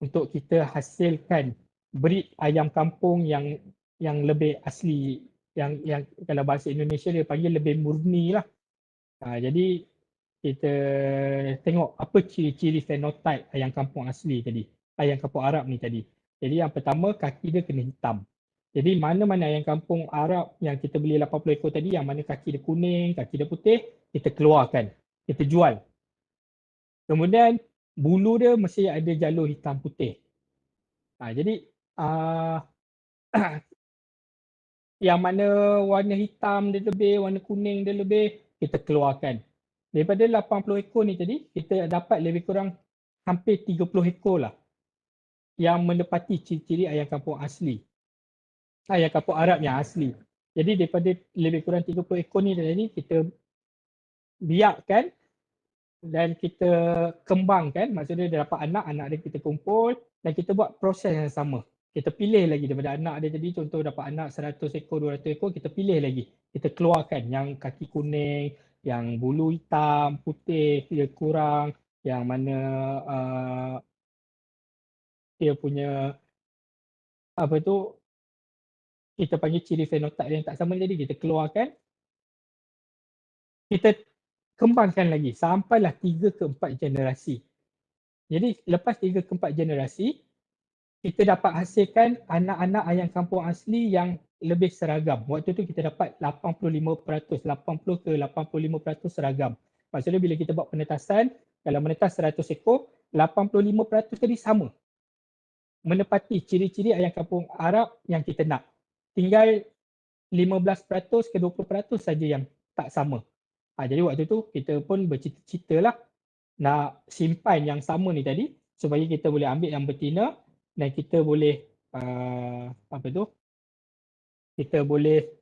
untuk kita hasilkan breed ayam kampung yang lebih asli, yang kalau bahasa Indonesia dia panggil lebih murni lah. Jadi kita tengok apa ciri-ciri phenotype ayam kampung asli tadi, ayam kampung Arab ni tadi. Jadi yang pertama, kaki dia kena hitam. Jadi mana-mana ayam kampung Arab yang kita beli 80 ekor tadi, yang mana kaki dia kuning, kaki dia putih, kita keluarkan, kita jual. Kemudian bulu dia mesti ada jalur hitam putih. Jadi yang mana warna hitam dia lebih, warna kuning dia lebih, kita keluarkan. Daripada 80 ekor ni tadi, kita dapat lebih kurang hampir 30 ekor lah yang menepati ciri-ciri ayam kampung asli. Ayam kampung Arab yang asli. Jadi daripada lebih kurang 30 ekor ni tadi, kita biarkan dan kita kembangkan, maksudnya dia dapat anak dia kita kumpul dan kita buat proses yang sama. Kita pilih lagi daripada anak dia tadi, contoh dapat anak 100 ekor, 200 ekor, kita pilih lagi. Kita keluarkan yang kaki kuning, yang bulu hitam, putih, dia kurang, yang mana dia punya kita panggil ciri fenotip yang tak sama tadi, kita keluarkan, kita kembangkan lagi sampailah 3 ke 4 generasi. Jadi lepas 3 ke 4 generasi, kita dapat hasilkan anak-anak ayam kampung asli yang lebih seragam. Waktu tu kita dapat 85%, 80 ke 85% seragam. Maksudnya bila kita buat penetasan, dalam menetas 100 ekor, 85% tadi sama. Menepati ciri-ciri ayam kampung Arab yang kita nak. Tinggal 15% ke 20% saja yang tak sama. Jadi waktu tu kita pun bercita-cita lah nak simpan yang sama ni tadi supaya kita boleh ambil yang betina dan kita boleh kita boleh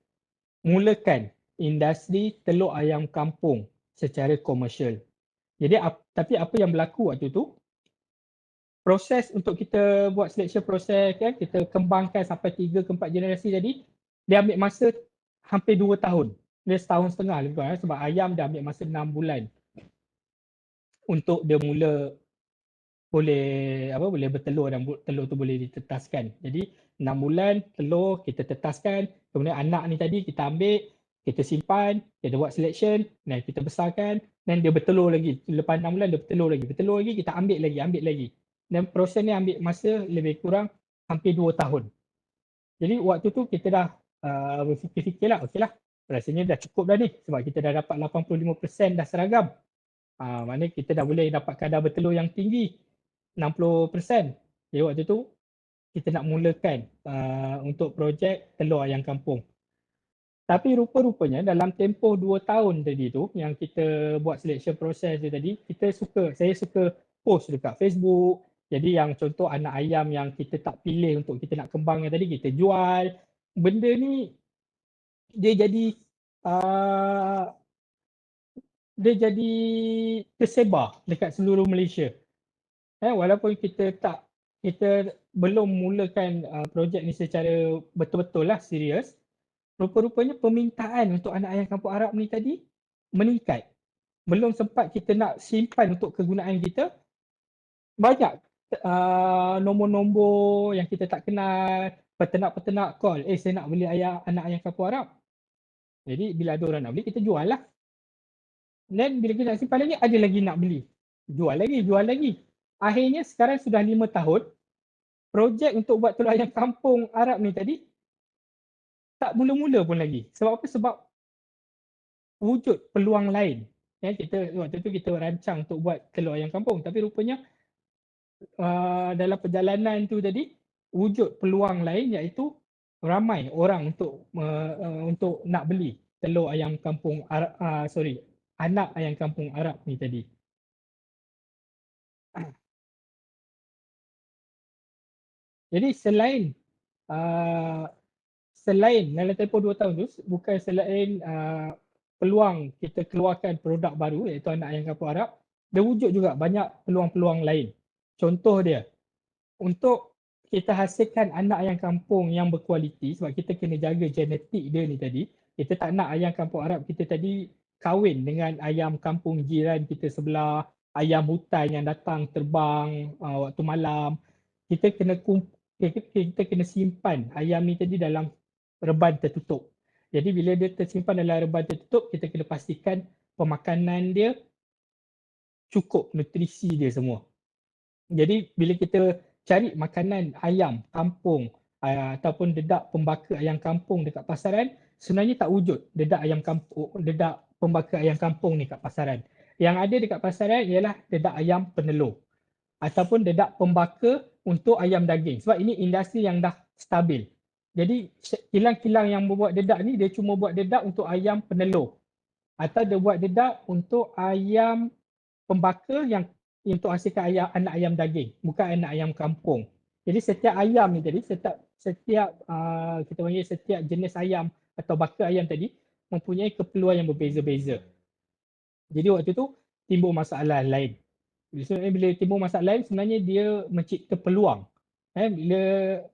mulakan industri telur ayam kampung secara komersial. Jadi tapi apa yang berlaku waktu tu, proses untuk kita buat selection proses kan, kita kembangkan sampai 3 ke 4 generasi tadi, dia ambil masa hampir 2 tahun. Dia setahun setengah lebih kurang, sebab ayam dia ambil masa 6 bulan untuk dia mula boleh bertelur dan telur tu boleh ditetaskan. Jadi 6 bulan telur kita tetaskan, kemudian anak ni tadi kita ambil, kita simpan, kita buat selection dan kita besarkan dan dia bertelur lagi. Lepas 6 bulan dia bertelur lagi, kita ambil lagi. Dan proses ni ambil masa lebih kurang hampir 2 tahun. Jadi waktu tu kita dah berfikir-fikirlah, okeylah, rasanya dah cukup dah ni sebab kita dah dapat 85% dah seragam. Maknanya kita dah boleh dapat kadar bertelur yang tinggi, 60%. Jadi waktu tu kita nak mulakan untuk projek telur ayam kampung. Tapi rupa-rupanya dalam tempoh 2 tahun tadi tu yang kita buat selection proses tu tadi, saya suka post dekat Facebook. Jadi yang contoh anak ayam yang kita tak pilih untuk kita nak kembangkan tadi, kita jual. Benda ni dia jadi tersebar dekat seluruh Malaysia. Walaupun kita belum mulakan projek ni secara betul-betul lah serius, rupa-rupanya permintaan untuk anak ayam kampung Arab ni tadi meningkat. Belum sempat kita nak simpan untuk kegunaan kita, banyak nombor-nombor yang kita tak kenal, peternak-peternak call, saya nak beli anak ayam kampung Arab. Jadi bila ada orang nak beli, kita jual lah. Dan bila kita nak simpan lagi, ada lagi nak beli. Jual lagi. Akhirnya sekarang sudah 5 tahun, projek untuk buat telur ayam kampung Arab ni tadi tak mula-mula pun lagi. Sebab apa? Sebab wujud peluang lain. Waktu tu kita rancang untuk buat telur ayam kampung, tapi rupanya dalam perjalanan tu tadi wujud peluang lain iaitu ramai orang untuk nak beli telur ayam kampung Arab, anak ayam kampung Arab ni tadi. Jadi selain dalam tempoh 2 tahun tu, bukan selain peluang kita keluarkan produk baru iaitu anak ayam kampung Arab, dia wujud juga banyak peluang-peluang lain. Contoh dia, untuk kita hasilkan anak ayam kampung yang berkualiti, sebab kita kena jaga genetik dia ni tadi, kita tak nak ayam kampung Arab kita tadi kahwin dengan ayam kampung jiran kita sebelah, ayam hutan yang datang terbang waktu malam. Kita kena simpan ayam ni tadi dalam reban tertutup. Jadi bila dia tersimpan dalam reban tertutup, kita kena pastikan pemakanan dia cukup, nutrisi dia semua. Jadi bila kita cari makanan ayam kampung ataupun dedak pembaka ayam kampung dekat pasaran, sebenarnya tak wujud dedak pembaka ayam kampung ni kat pasaran. Yang ada dekat pasaran ialah dedak ayam penelur ataupun dedak pembaka untuk ayam daging. Sebab ini industri yang dah stabil. Jadi kilang-kilang yang membuat dedak ni, dia cuma buat dedak untuk ayam penelur. Atau dia buat dedak untuk ayam pembaka yang untuk hasilkan anak ayam daging, bukan anak ayam kampung. Jadi setiap ayam ni tadi, setiap kita panggil setiap jenis ayam atau baka ayam tadi mempunyai keperluan yang berbeza-beza. Jadi waktu tu timbul masalah lain. Bila timbul masalah lain, sebenarnya dia mencipta peluang. Bila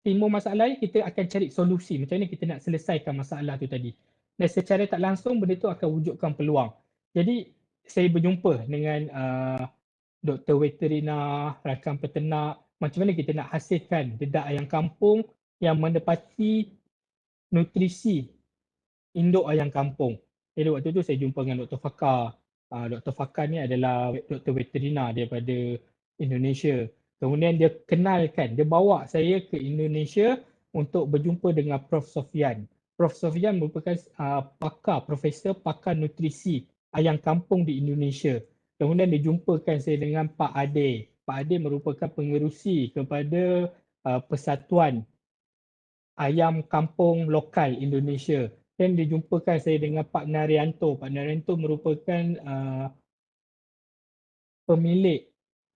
timbul masalah lain, kita akan cari solusi. Macam mana kita nak selesaikan masalah tu tadi. Dan secara tak langsung, benda tu akan wujudkan peluang. Jadi saya berjumpa dengan doktor veterina, rakan peternak, macam mana kita nak hasilkan dedak ayam kampung yang menepati nutrisi induk ayam kampung. Jadi waktu tu saya jumpa dengan Dr. Fakar. Dr. Fakar ni adalah doktor veterina daripada Indonesia. Kemudian dia kenalkan, dia bawa saya ke Indonesia untuk berjumpa dengan Prof. Sofian. Prof. Sofian merupakan profesor pakar nutrisi ayam kampung di Indonesia. Kemudian dia jumpakan saya dengan Pak Ade. Pak Ade merupakan pengerusi kepada Persatuan Ayam Kampung Lokal Indonesia. Dan dijumpakan saya dengan Pak Naryanto. Pak Naryanto merupakan pemilik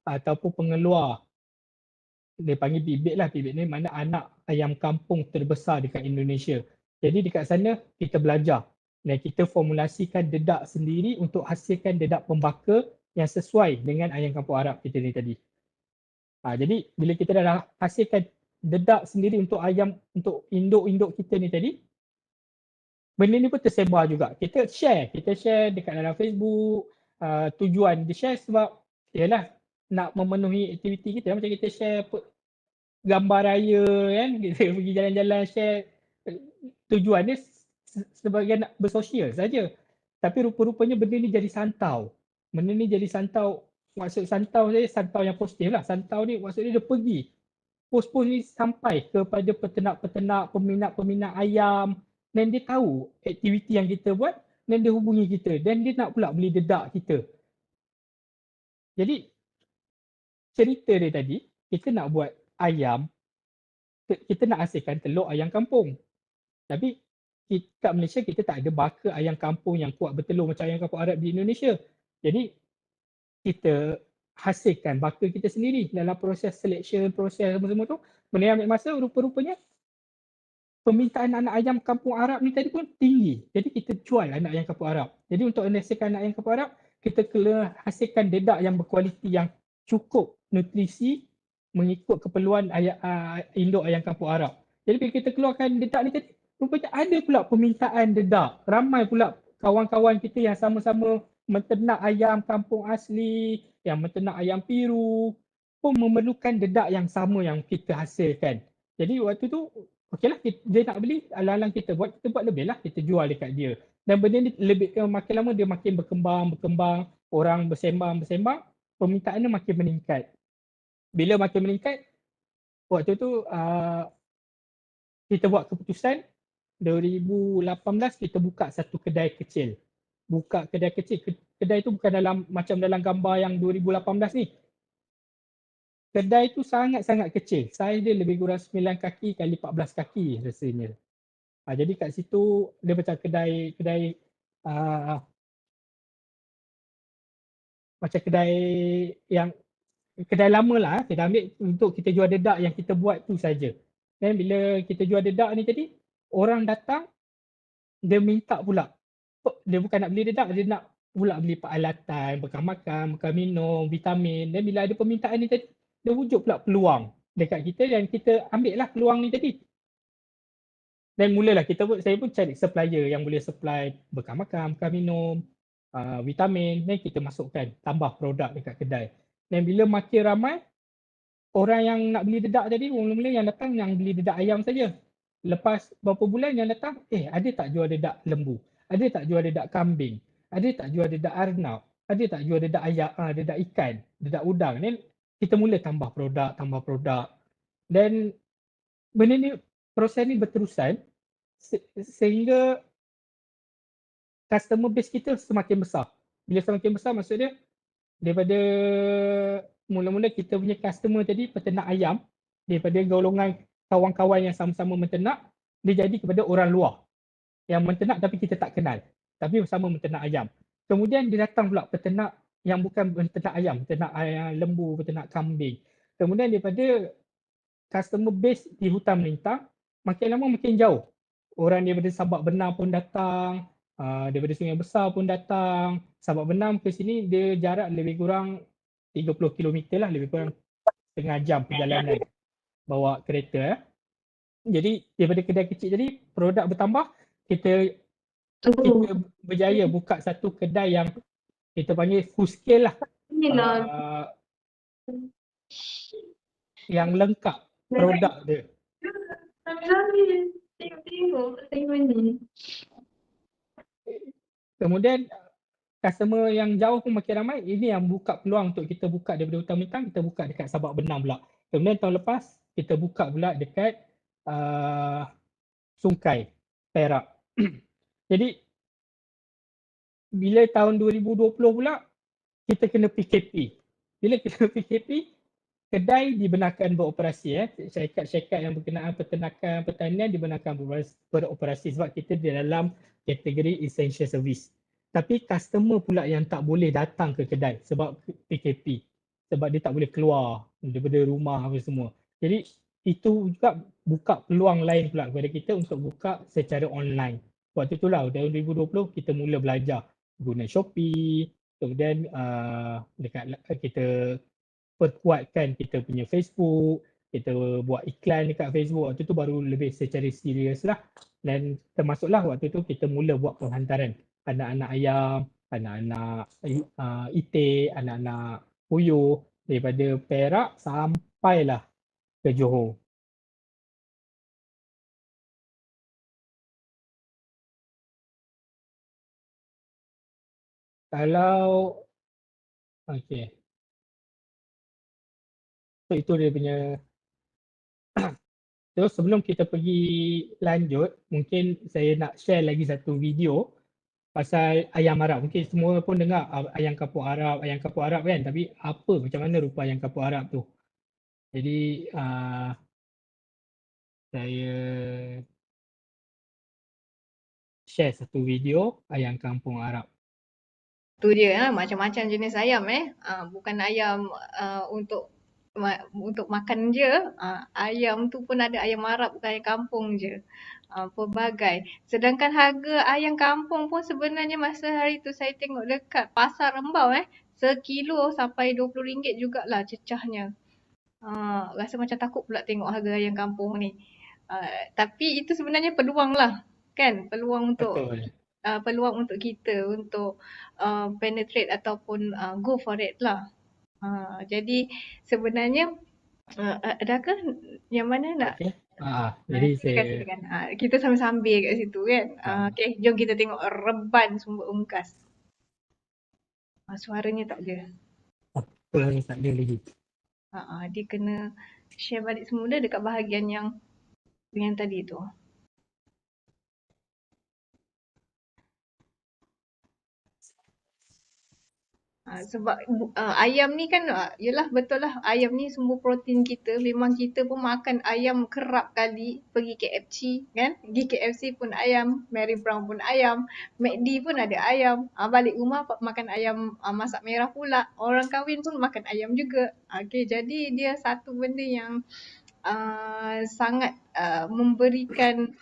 ataupun pengeluar. Dia panggil bibit lah. Bibit ni mana anak ayam kampung terbesar dekat Indonesia. Jadi dekat sana kita belajar. Dan kita formulasikan dedak sendiri untuk hasilkan dedak pembaka yang sesuai dengan ayam kampung Arab kita ni tadi. Jadi bila kita dah hasilkan dedak sendiri untuk ayam, untuk induk-induk kita ni tadi, benda ni pun tersebar juga. Kita share dekat dalam Facebook. Tujuan dia share sebab ialah nak memenuhi aktiviti kita. Macam kita share gambar raya kan, kita pergi jalan-jalan share. Tujuan dia sebagai nak bersosial saja. Tapi rupa-rupanya benda ni jadi santau. Benda ni jadi santau. Maksud santau saya santau yang positif lah. Santau ni maksudnya dia pergi. Post-post ni sampai kepada peternak-peternak, peminat-peminat ayam. Dan dia tahu aktiviti yang kita buat dan dia hubungi kita. Dan dia nak pula beli dedak kita. Jadi cerita dia tadi, kita nak buat ayam, kita nak hasilkan telur ayam kampung. Tapi kat Malaysia kita tak ada baka ayam kampung yang kuat bertelur macam ayam kampung Arab di Indonesia. Jadi kita hasilkan baka kita sendiri dalam proses selection, proses semua tu. Benda yang ambil masa, rupa-rupanya permintaan anak ayam kampung Arab ni tadi pun tinggi. Jadi kita jual anak ayam kampung Arab. Jadi untuk menghasilkan anak ayam kampung Arab, kita kena hasilkan dedak yang berkualiti, yang cukup nutrisi mengikut keperluan induk ayam kampung Arab. Jadi bila kita keluarkan dedak ni tadi, rupanya ada pula permintaan dedak. Ramai pula kawan-kawan kita yang sama-sama menternak ayam kampung asli, yang menternak ayam piru pun memerlukan dedak yang sama yang kita hasilkan. Jadi waktu tu, okeylah, dia nak beli, alang-alang kita buat lebih lah, kita jual dekat dia. Dan benda ni makin lama dia makin berkembang, orang bersembang, permintaannya makin meningkat. Bila makin meningkat, waktu tu kita buat keputusan 2018 kita buka satu kedai kecil. Kedai tu bukan macam dalam gambar yang 2018 ni. Kedai tu sangat-sangat kecil. Saiz dia lebih kurang 9 kaki kali 14 kaki rasanya. Jadi kat situ dia macam kedai macam kedai lama lah. Kita ambil untuk kita jual dedak yang kita buat tu saja. Dan bila kita jual dedak ni tadi, orang datang, dia minta pula. Dia bukan nak beli dedak, dia nak pula beli peralatan, bekal makan, bekal minum, vitamin. Dan bila ada permintaan ni tadi, dia wujud pula peluang dekat kita dan kita ambil lah peluang ni tadi. Dan mulalah saya pun cari supplier yang boleh supply bekal makan, bekal minum, vitamin, dan kita masukkan, tambah produk dekat kedai. Dan bila makin ramai, orang yang nak beli dedak tadi, mula-mula yang datang yang beli dedak ayam saja. Lepas beberapa bulan yang datang, ada tak jual dedak lembu? Ada tak jual dedak kambing? Ada tak jual dedak arnab? Ada tak jual dedak ayam, dedak ikan, dedak udang? Dan kita mula tambah produk. Dan benda ni, proses ni berterusan sehingga customer base kita semakin besar. Bila semakin besar, maksudnya daripada mula-mula kita punya customer tadi peternak ayam, daripada golongan kawan-kawan yang sama-sama menternak, dia jadi kepada orang luar yang menternak tapi kita tak kenal, tapi sama menternak ayam. Kemudian dia datang pula peternak yang bukan menternak ayam, peternak ayam lembu, peternak kambing. Kemudian daripada customer base di hutan melintang, makin lama makin jauh. Orang daripada Sabak Benam pun datang, daripada Sungai Besar pun datang. Sabak Benam ke sini dia jarak lebih kurang 30 km lah, lebih kurang setengah jam perjalanan bawa kereta. Jadi daripada kedai kecil tadi, produk bertambah, kita berjaya buka satu kedai yang kita panggil full scale lah. Yang lengkap produk dia. Tengok-tengok ni. Kemudian customer yang jauh pun makin ramai. Ini yang buka peluang untuk kita buka daripada Hutan Bintang, kita buka dekat Sabak Benang pula. Kemudian tahun lepas kita buka pula dekat Sungkai, Perak. Jadi bila tahun 2020 pula kita kena PKP. Bila kita PKP, kedai dibenarkan beroperasi. Syarikat-syarikat yang berkenaan peternakan, pertanian dibenarkan beroperasi sebab kita di dalam kategori essential service. Tapi customer pula yang tak boleh datang ke kedai sebab PKP. Sebab dia tak boleh keluar daripada rumah apa semua. Jadi itu juga buka peluang lain pula kepada kita untuk buka secara online. Waktu itulah tahun 2020 kita mula belajar guna Shopee, kemudian dekat kita perkuatkan kita punya Facebook, kita buat iklan dekat Facebook. Waktu tu baru lebih secara serius lah. Dan termasuklah waktu tu kita mula buat penghantaran anak-anak ayam, anak-anak itik, anak-anak puyuh daripada Perak sampailah ke Johor. Kalau okey. So itu dia punya. So sebelum kita pergi lanjut, mungkin saya nak share lagi satu video pasal ayam Arab. Mungkin semua pun dengar ayam kampung Arab kan, tapi apa macam mana rupa ayam kampung Arab tu. Jadi saya share satu video ayam kampung Arab. Tu dia macam-macam jenis ayam bukan ayam untuk makan je. Ayam tu pun ada ayam Arab, bukan ayam kampung je. Pelbagai. Sedangkan harga ayam kampung pun sebenarnya masa hari tu saya tengok dekat pasar Rembau sekilo sampai RM20 jugalah cecahnya. Rasa macam takut pula tengok harga ayam kampung ni. Tapi itu sebenarnya peluang lah kan, peluang untuk Betul. peluang untuk kita untuk penetrate ataupun go for it lah. Jadi sebenarnya adakah yang mana nak? Okay. Jadi silakan. Kita sambil-sambil kat situ kan. Okay, jom kita tengok Reban Sumber Unggas. Suaranya tak ada. Tak ada lagi. Dia kena share balik semula dekat bahagian yang tadi tu. Sebab ayam ni kan, yelah betul lah, ayam ni sumber protein kita. Memang kita pun makan ayam kerap kali. Pergi KFC kan, pergi KFC pun ayam, Mary Brown pun ayam, McD pun ada ayam. Balik rumah makan ayam masak merah pula. Orang kahwin pun makan ayam juga. Okay, jadi dia satu benda yang sangat memberikan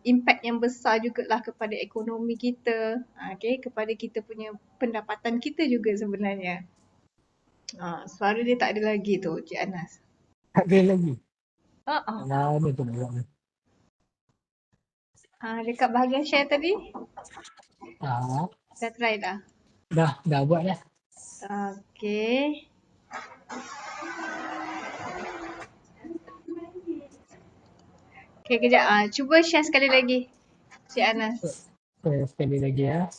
impact yang besar jugalah kepada ekonomi kita, kepada kita punya pendapatan kita juga sebenarnya. Suara dia tak ada lagi tu, Cik Anas. Tak ada lagi. Mana tu nak buat ni? Dekat bahagian share tadi? Dah try dah? Dah buat dah. Okay. Okay, kejap. Cuba share sekali lagi, Cik Anas. Sekali lagi ya.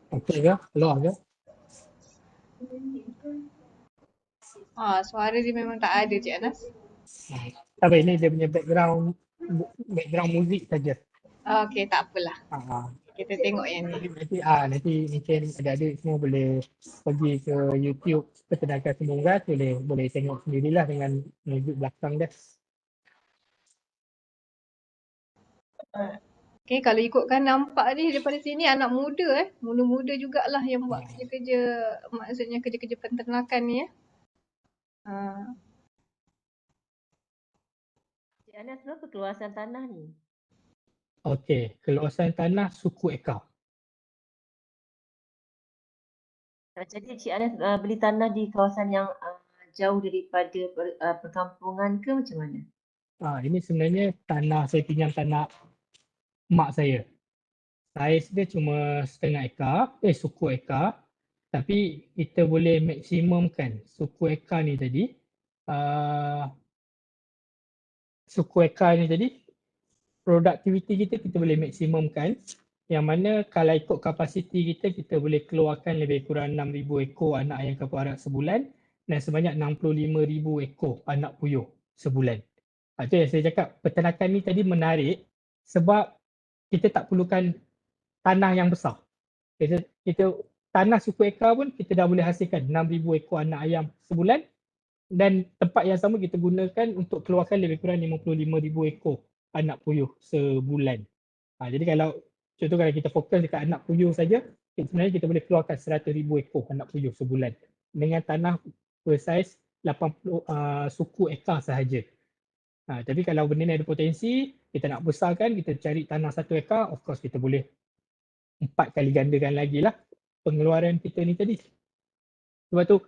Okey ke? Keluar ke? Suara dia memang tak ada, Cik Anas. Tapi ini dia punya background muzik saja. Okay, tak apalah. Kita tengok yang ni. Nanti mungkin adik-adik semua boleh pergi ke YouTube Peternakan Sumber Unggas, boleh tengok sendirilah dengan muzik belakang dia. Okay, kalau ikutkan nampak ni daripada sini anak muda muda-muda jugalah yang buat kerja-kerja, maksudnya kerja-kerja peternakan ni Cik Anas, berapa keluasan tanah ni? Okey, keluasan tanah suku Eka. Jadi Cik Anas beli tanah di kawasan yang jauh daripada perkampungan ke macam mana? Ini sebenarnya saya pinjam tanah mak saya. saiz dia cuma setengah ekar, suku ekar, tapi kita boleh maksimumkan suku ekar ni tadi, produktiviti kita boleh maksimumkan, yang mana kalau ikut kapasiti kita boleh keluarkan lebih kurang 6,000 ekor anak ayam kampung Arab sebulan dan sebanyak 65,000 ekor anak puyuh sebulan. Itu yang saya cakap, peternakan ni tadi menarik sebab kita tak perlukan tanah yang besar. Kita tanah suku ekar pun kita dah boleh hasilkan 6,000 ekor anak ayam sebulan dan tempat yang sama kita gunakan untuk keluarkan lebih kurang 55,000 ekor anak puyuh sebulan. Jadi kalau contoh kalau kita fokus dekat anak puyuh saja, sebenarnya kita boleh keluarkan 100,000 ekor anak puyuh sebulan dengan tanah bersaiz 80 suku ekar sahaja. Tapi kalau benda ni ada potensi, kita nak besarkan, kita cari tanah 1 ekar, of course kita boleh 4 kali gandakan lagi lah pengeluaran kita ni tadi. Sebab tu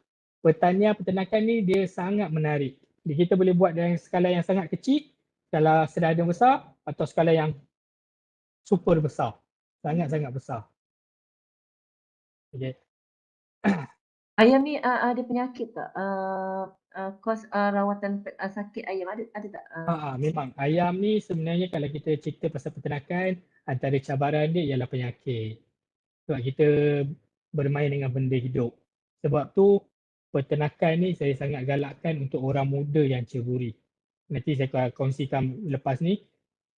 peternakan ni dia sangat menarik. Jadi kita boleh buat dalam skala yang sangat kecil, skala sedara besar atau skala yang super besar. Sangat-sangat besar. Okay. Ayam ni ada penyakit tak? Kos rawatan sakit ayam ada tak? Memang ayam ni sebenarnya kalau kita cerita pasal peternakan, antara cabaran dia ialah penyakit. Sebab kita bermain dengan benda hidup. Sebab tu peternakan ni saya sangat galakkan untuk orang muda yang ceburi. Nanti saya akan kongsikan lepas ni,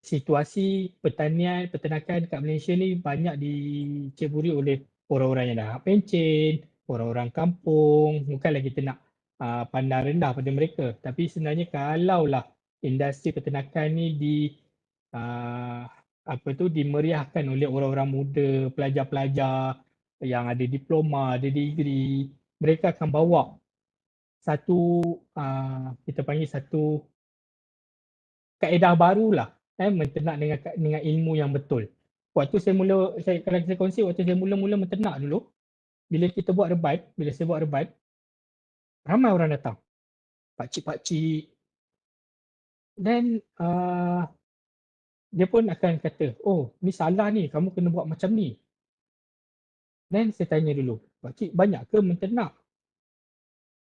situasi peternakan kat Malaysia ni banyak diceburi oleh orang-orang yang dah pencen, orang-orang kampung. Bukanlah kita nak pandang rendah pada mereka, tapi sebenarnya kalaulah industri peternakan ni dimeriahkan oleh orang-orang muda, pelajar-pelajar yang ada diploma, ada degree, mereka akan bawa satu kita panggil satu kaedah barulah menternak dengan ilmu yang betul. Waktu kalau saya kongsi, waktu saya mula-mula menternak dulu, bila kita buat rebat, bila saya buat rebat, ramai orang datang. Pakcik-pakcik. Dan dia pun akan kata, oh ni salah ni, kamu kena buat macam ni. Dan saya tanya dulu, pakcik banyak ke menternak?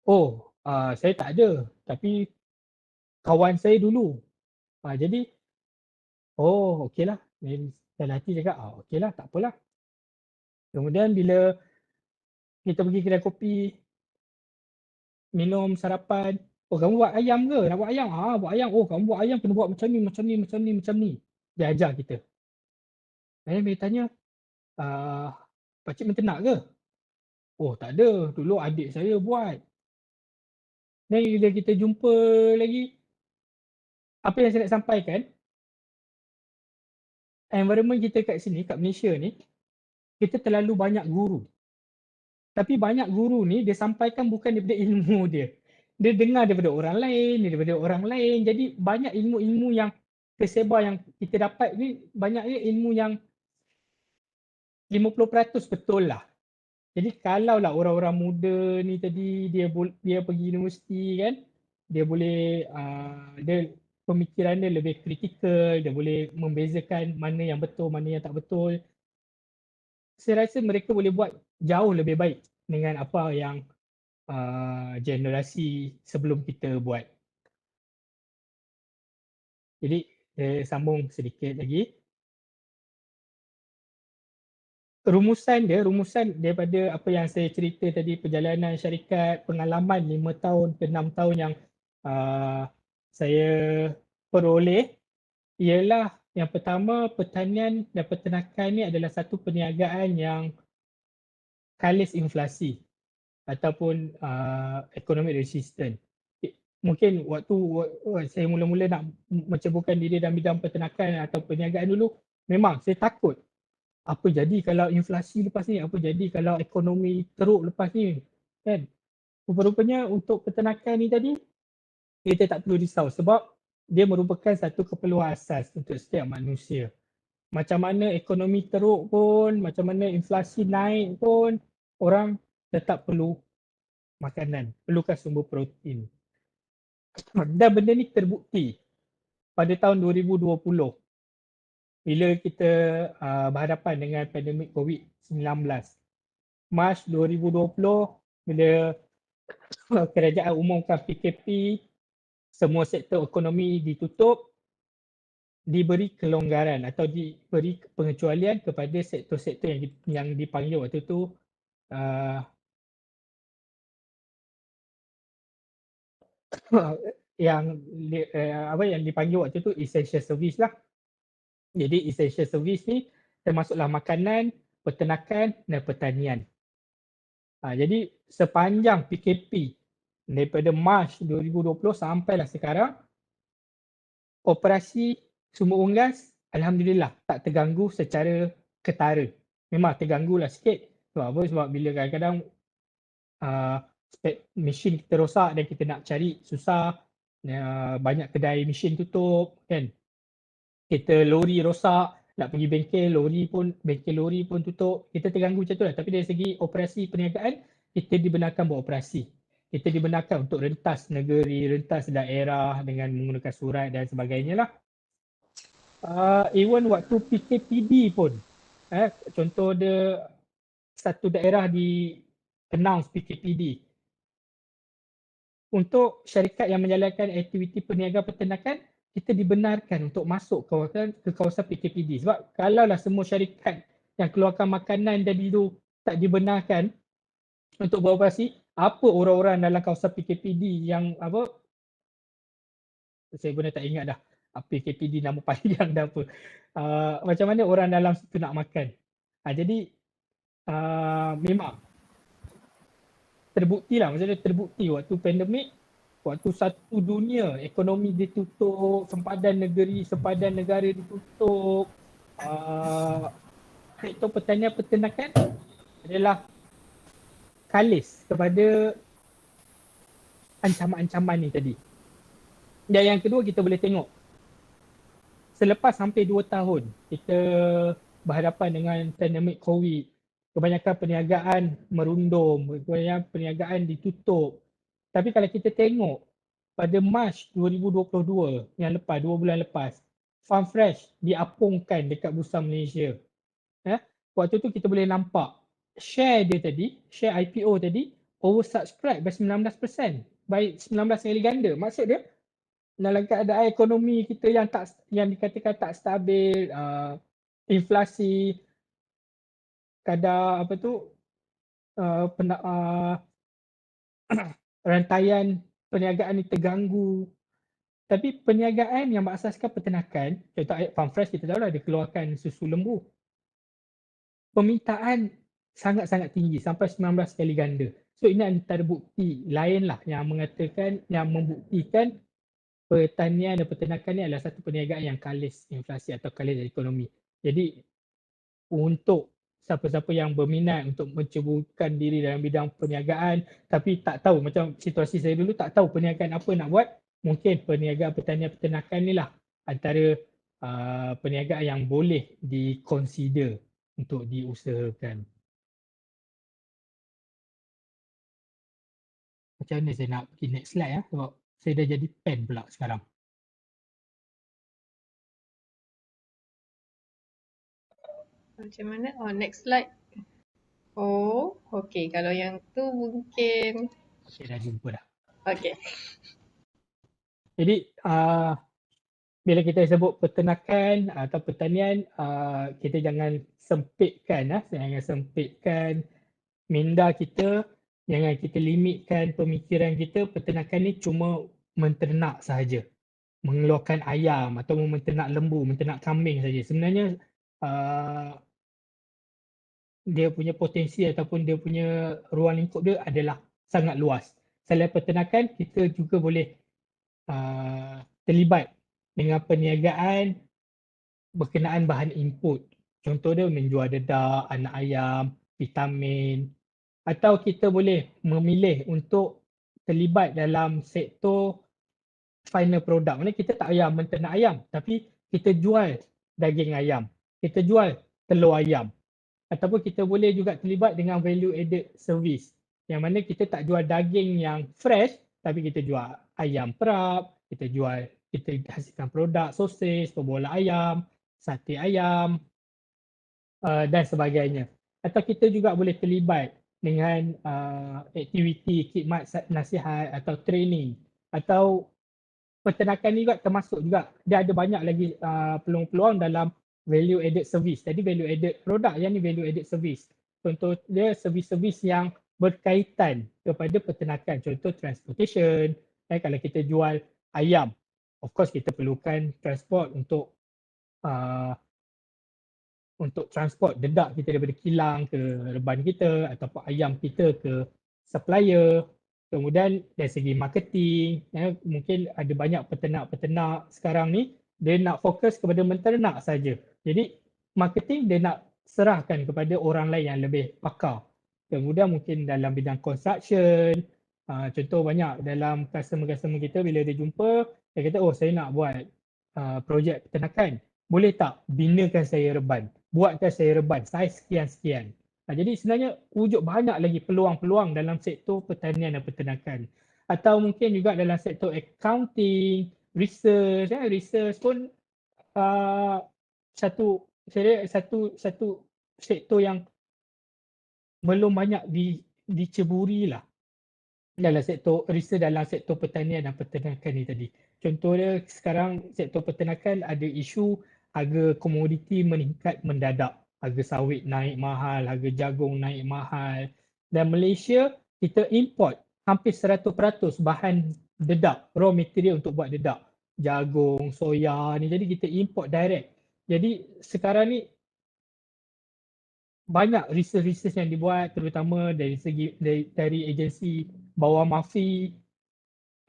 Oh, saya tak ada, tapi kawan saya dulu. Jadi, oh okeylah. Dalam hati cakap, okeylah, tak apalah. Kemudian bila kita pergi kedai kopi, minum sarapan, oh kamu buat ayam ke? Nak buat ayam? Buat ayam. Oh kamu buat ayam kena buat macam ni, macam ni, macam ni, macam ni. Dia ajar kita. Dan dia tanya, pakcik menternak ke? Oh tak ada, dulu adik saya buat. Dan bila kita jumpa lagi, apa yang saya nak sampaikan, environment kita kat sini, kat Malaysia ni, kita terlalu banyak guru. Tapi banyak guru ni dia sampaikan bukan daripada ilmu dia. Dia dengar daripada orang lain, jadi banyak ilmu-ilmu yang tersebar yang kita dapat ni, banyaknya ilmu yang 50% betul lah. Jadi kalaulah orang-orang muda ni tadi dia pergi universiti kan, dia boleh pemikiran dia lebih kritikal, dia boleh membezakan mana yang betul, mana yang tak betul. Saya rasa mereka boleh buat jauh lebih baik dengan apa yang generasi sebelum kita buat. Jadi sambung sedikit lagi. Rumusan daripada apa yang saya cerita tadi, perjalanan syarikat, pengalaman 5 tahun ke 6 tahun yang saya peroleh, ialah yang pertama, pertanian dan peternakan ni adalah satu perniagaan yang kalis inflasi ataupun economic resistant. Mungkin waktu saya mula-mula nak menceburkan diri dalam bidang peternakan atau perniagaan dulu, memang saya takut. Apa jadi kalau inflasi lepas ni? Apa jadi kalau ekonomi teruk lepas ni? Kan? Rupa-rupanya untuk peternakan ni tadi, kita tak perlu risau sebab dia merupakan satu keperluan asas untuk setiap manusia. Macam mana ekonomi teruk pun, macam mana inflasi naik pun, orang tetap perlu makanan, perlukan sumber protein. Dan benda ni terbukti pada tahun 2020. bila kita berhadapan dengan pandemik COVID-19. Mac 2020 bila kerajaan umumkan PKP, semua sektor ekonomi ditutup, diberi kelonggaran atau diberi pengecualian kepada sektor-sektor yang dipanggil waktu itu yang dipanggil waktu itu essential service lah. Jadi essential service ni termasuklah makanan, peternakan dan pertanian. Jadi sepanjang PKP daripada Mac 2020 sampailah sekarang, operasi sumber unggas alhamdulillah tak terganggu secara ketara. Memang terganggulah sikit. Sebab apa? Sebab bila kadang-kadang mesin kita rosak dan kita nak cari susah, banyak kedai mesin tutup kan. Kita lori rosak, nak pergi bengkel lori pun tutup. Kita terganggu macam tu lah. Tapi dari segi operasi perniagaan, kita dibenarkan beroperasi. Kita dibenarkan untuk rentas negeri, rentas daerah dengan menggunakan surat dan sebagainya lah. Even waktu PKPD pun, contoh ada satu daerah di announce PKPD. Untuk syarikat yang menjalankan aktiviti perniagaan peternakan, kita dibenarkan untuk masuk ke kawasan PKPD. Sebab kalaulah semua syarikat yang keluarkan makanan jadi itu tak dibenarkan untuk beroperasi, apa orang-orang dalam kawasan PKPD yang apa, saya benar tak ingat dah PKPD nama panjang dah apa, macam mana orang dalam situ nak makan. Jadi memang terbukti lah, maksudnya terbukti waktu pandemik, waktu satu dunia ekonomi ditutup, sempadan negeri, sempadan negara ditutup, sektor pertanian peternakan adalah kalis kepada ancaman-ancaman ni tadi. Dan yang kedua, kita boleh tengok selepas hampir 2 tahun kita berhadapan dengan pandemik COVID, kebanyakan perniagaan merundum, kebanyakan perniagaan ditutup. Tapi kalau kita tengok pada Mac 2022 yang lepas, 2 bulan lepas, Farm Fresh diapungkan dekat Bursa Malaysia. Waktu tu kita boleh nampak share dia tadi, share IPO tadi oversubscribe by 19%, by 19 kali ganda. Maksud dia dalam keadaan ekonomi kita yang dikatakan tak stabil, inflasi, kadar apa tu, rantaian perniagaan ni terganggu. Tapi perniagaan yang berasaskan peternakan, contoh Farm Fresh kita tahu lah dia keluarkan susu lembu. Permintaan sangat-sangat tinggi sampai 19 kali ganda. So ini antara bukti lain lah yang mengatakan, yang membuktikan pertanian dan peternakan ni adalah satu perniagaan yang kalis inflasi atau kalis ekonomi. Jadi untuk siapa-siapa yang berminat untuk menceburkan diri dalam bidang perniagaan tapi tak tahu, macam situasi saya dulu, tak tahu perniagaan apa nak buat, mungkin perniagaan pertanian peternakan ni lah antara perniagaan yang boleh di-consider untuk diusahakan. Macam mana saya nak pergi next slide ya, sebab saya dah jadi pen pula sekarang. Macam mana? Oh, next slide. Oh, okey. Kalau yang tu mungkin. Saya dah jumpa dah. Okey. Jadi bila kita sebut peternakan atau pertanian, kita jangan sempitkan, jangan sempitkan minda kita, jangan kita limitkan pemikiran kita. Peternakan ni cuma menternak sahaja, mengeluarkan ayam atau menternak lembu, menternak kambing saja. Sebenarnya dia punya potensi ataupun dia punya ruang lingkup dia adalah sangat luas. Selain peternakan, kita juga boleh terlibat dengan perniagaan berkenaan bahan input. Contoh dia menjual dedak, anak ayam, vitamin. Atau kita boleh memilih untuk terlibat dalam sektor final product. Maksudnya kita tak payah menternak ayam, tapi kita jual daging ayam, kita jual telur ayam. Ataupun kita boleh juga terlibat dengan value added service, yang mana kita tak jual daging yang fresh, tapi kita jual ayam perap, kita hasilkan produk sosis, pebola ayam, sate ayam dan sebagainya. Atau kita juga boleh terlibat dengan aktiviti khidmat nasihat atau training atau peternakan ni juga termasuk juga. Dia ada banyak lagi peluang-peluang dalam value added service. Jadi value added produk yang ni value added service. Contoh dia servis-servis yang berkaitan kepada peternakan. Contoh transportation. Kalau kita jual ayam, of course kita perlukan transport untuk transport dedak kita daripada kilang ke reban kita ataupun ayam kita ke supplier. Kemudian dari segi marketing, mungkin ada banyak peternak-peternak sekarang ni dia nak fokus kepada menternak saja. Jadi marketing dia nak serahkan kepada orang lain yang lebih pakar. Kemudian mungkin dalam bidang construction, contoh banyak dalam customer-customer kita bila dia jumpa, dia kata, oh saya nak buat projek peternakan. Boleh tak binakan saya reban? Buatkan saya reban saiz sekian-sekian. Jadi sebenarnya wujud banyak lagi peluang-peluang dalam sektor pertanian dan peternakan. Atau mungkin juga dalam sektor accounting, research. Research pun satu sektor yang belum banyak diceburi lah dalam sektor research dalam sektor pertanian dan peternakan ni tadi. Contohnya sekarang sektor peternakan ada isu harga komoditi meningkat mendadak. Harga sawit naik mahal, harga jagung naik mahal. Dan Malaysia kita import hampir 100% bahan dedak, raw material untuk buat dedak. Jagung, soya ni, jadi kita import direct. Jadi sekarang ni banyak research yang dibuat terutama dari segi dari agensi bawah MAFI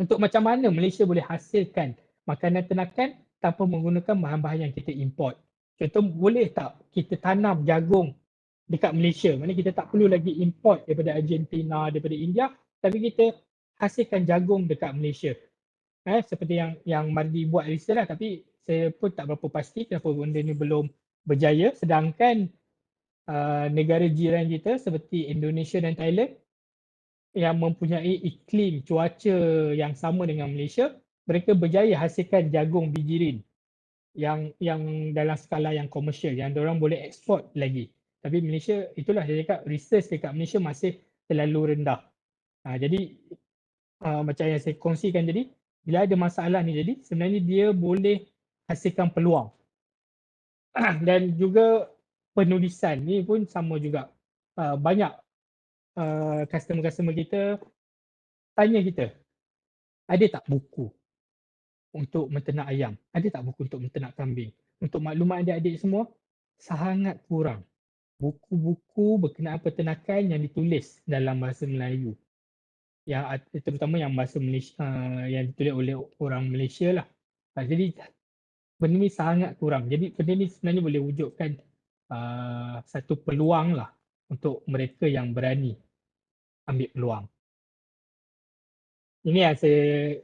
untuk macam mana Malaysia boleh hasilkan makanan ternakan tanpa menggunakan bahan-bahan yang kita import. Contoh, boleh tak kita tanam jagung dekat Malaysia? Maksudnya kita tak perlu lagi import daripada Argentina, daripada India, tapi kita hasilkan jagung dekat Malaysia. Seperti yang Mardi buat research lah, tapi saya pun tak berapa pasti kenapa benda ni belum berjaya. Sedangkan negara jiran kita seperti Indonesia dan Thailand yang mempunyai iklim cuaca yang sama dengan Malaysia, mereka berjaya hasilkan jagung bijirin yang dalam skala yang komersial, yang diorang boleh eksport lagi. Tapi Malaysia, itulah saya cakap, research dekat Malaysia masih terlalu rendah. Jadi macam yang saya kongsikan tadi, bila ada masalah ni jadi sebenarnya dia boleh hasilkan peluang. Dan juga penulisan ni pun sama juga. Banyak customer-customer kita tanya kita, ada tak buku untuk menternak ayam? Ada tak buku untuk menternak kambing? Untuk maklumat adik-adik semua, sangat kurang buku-buku berkenaan peternakan yang ditulis dalam bahasa Melayu. Yang terutama yang bahasa Malaysia, yang ditulis oleh orang Malaysia lah. Jadi benda ni sangat kurang. Jadi benda ni sebenarnya boleh wujudkan satu peluang lah untuk mereka yang berani ambil peluang. Ini yang saya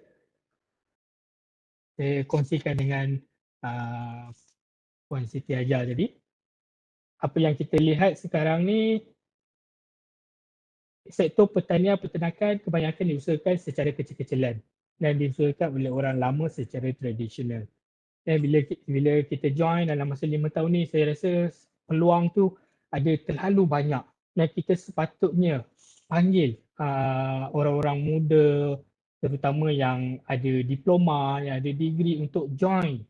kongsikan dengan Puan Siti Hajar tadi. Apa yang kita lihat sekarang ni, sektor pertanian peternakan kebanyakan diusahakan secara kecil-kecilan dan diusahakan oleh orang lama secara tradisional. Dan bila kita join dalam masa 5 tahun ni, saya rasa peluang tu ada terlalu banyak dan kita sepatutnya panggil orang-orang muda terutama yang ada diploma, yang ada degree untuk join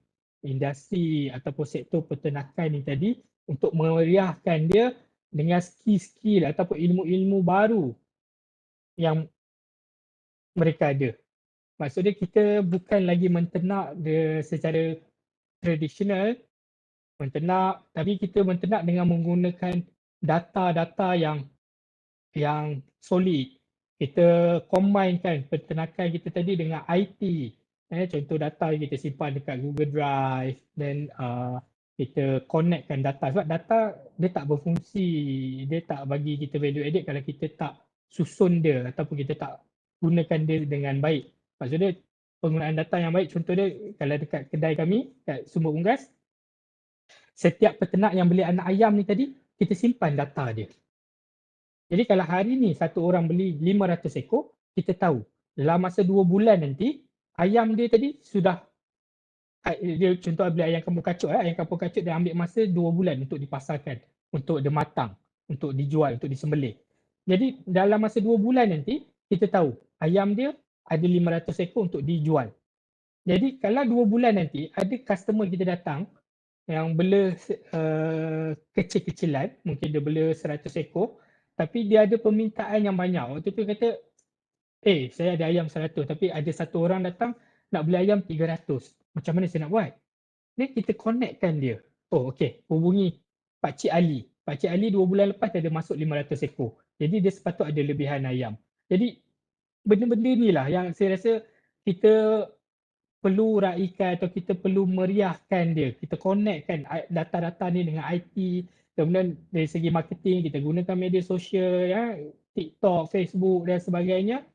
industri ataupun sektor peternakan ni tadi untuk memeriahkan dia dengan skill-skill ataupun ilmu-ilmu baru yang mereka ada. Maksudnya kita bukan lagi menternak secara tradisional, menternak, tapi kita menternak dengan menggunakan data-data yang solid. Kita combinekan peternakan kita tadi dengan IT. Contoh data kita simpan dekat Google Drive dan kita connectkan data. Sebab data dia tak berfungsi, dia tak bagi kita value added kalau kita tak susun dia ataupun kita tak gunakan dia dengan baik. Maksudnya penggunaan data yang baik, contoh dia kalau dekat kedai kami, kat Sumber Unggas, setiap peternak yang beli anak ayam ni tadi, kita simpan data dia. Jadi kalau hari ni satu orang beli 500 ekor, kita tahu dalam masa 2 bulan nanti, ayam dia tadi sudah dia contoh beli ayam kampung kacut, ayam kampung kacut dia ambil masa 2 bulan untuk dipasarkan, untuk dia matang, untuk dijual, untuk disembelih. Jadi dalam masa 2 bulan nanti kita tahu ayam dia ada 500 ekor untuk dijual. Jadi kalau 2 bulan nanti ada customer kita datang yang bela kecil-kecilan, mungkin dia bela 100 ekor, tapi dia ada permintaan yang banyak. Waktu tu kata, saya ada ayam 100 tapi ada satu orang datang nak beli ayam 300. Macam mana saya nak buat? Then kita connectkan dia. Oh okey, hubungi Pakcik Ali. Pakcik Ali 2 bulan lepas ada masuk 500 ekor. Jadi dia sepatut ada lebihan ayam. Jadi benda-benda ni lah yang saya rasa kita perlu raikan atau kita perlu meriahkan dia. Kita connectkan data-data ni dengan IT. Kemudian dari segi marketing kita gunakan media sosial, TikTok, Facebook dan sebagainya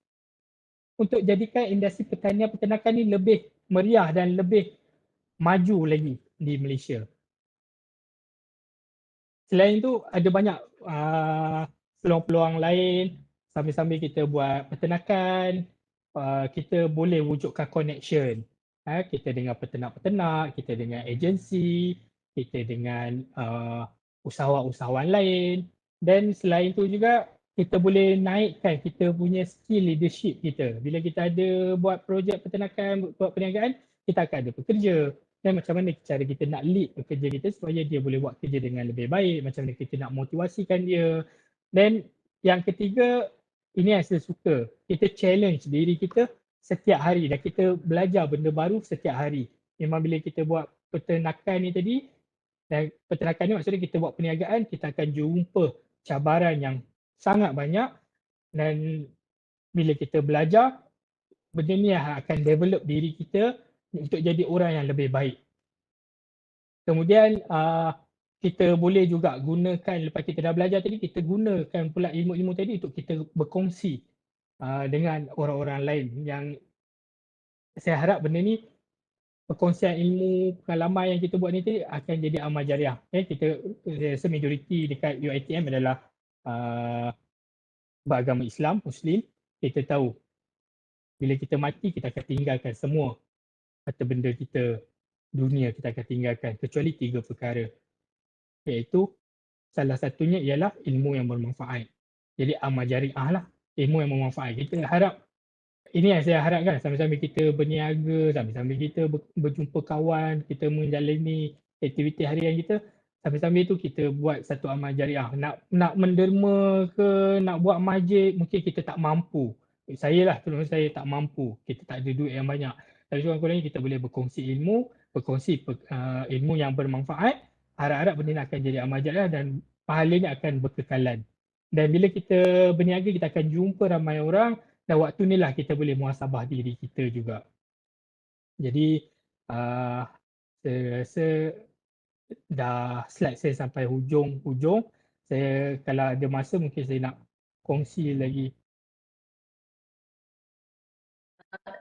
untuk jadikan industri pertanian peternakan ni lebih meriah dan lebih maju lagi di Malaysia. Selain itu ada banyak peluang-peluang lain. Sambil-sambil kita buat peternakan, kita boleh wujudkan connection. Kita dengan peternak-peternak, kita dengan agensi, kita dengan usahawan-usahawan lain. Dan selain itu juga kita boleh naikkan kita punya skill leadership kita. Bila kita ada buat projek peternakan, buat perniagaan, kita akan ada pekerja. Dan macam mana cara kita nak lead pekerja kita supaya dia boleh buat kerja dengan lebih baik, macam mana kita nak motivasikan dia. Dan yang ketiga, ini yang saya suka, kita challenge diri kita setiap hari dan kita belajar benda baru setiap hari. Memang bila kita buat peternakan ni tadi, dan peternakan ni maksudnya kita buat perniagaan, kita akan jumpa cabaran yang sangat banyak dan bila kita belajar, benda ni akan develop diri kita untuk jadi orang yang lebih baik. Kemudian kita boleh juga gunakan, lepas kita dah belajar tadi, kita gunakan pula ilmu-ilmu tadi untuk kita berkongsi dengan orang-orang lain yang saya harap benda ni, perkongsian ilmu, pengalaman yang kita buat ni tadi akan jadi amal jariah. Kita rasa majoriti dekat UiTM adalah beragama Islam, Muslim. Kita tahu bila kita mati kita akan tinggalkan semua harta benda kita, dunia kita akan tinggalkan kecuali 3 perkara. Iaitu salah satunya ialah ilmu yang bermanfaat. Jadi amal jariah lah, ilmu yang bermanfaat. Kita harap, ini yang saya harapkan, sambil-sambil kita berniaga, sambil-sambil kita berjumpa kawan, kita menjalani aktiviti harian kita, sambil-sambil itu kita buat satu amal jariah. Nak menderma ke, nak buat masjid, mungkin kita tak mampu. Saya tak mampu, kita tak ada duit yang banyak. Tapi kurang-kurangnya kita boleh berkongsi ilmu, ilmu yang bermanfaat. Harap-harap benda ni akan jadi amal jariah dan pahalanya akan berkekalan. Dan bila kita berniaga, kita akan jumpa ramai orang dan waktu ni lah kita boleh muhasabah diri kita juga. Jadi saya rasa dah slide saya sampai hujung. Saya kalau ada masa mungkin saya nak kongsi lagi.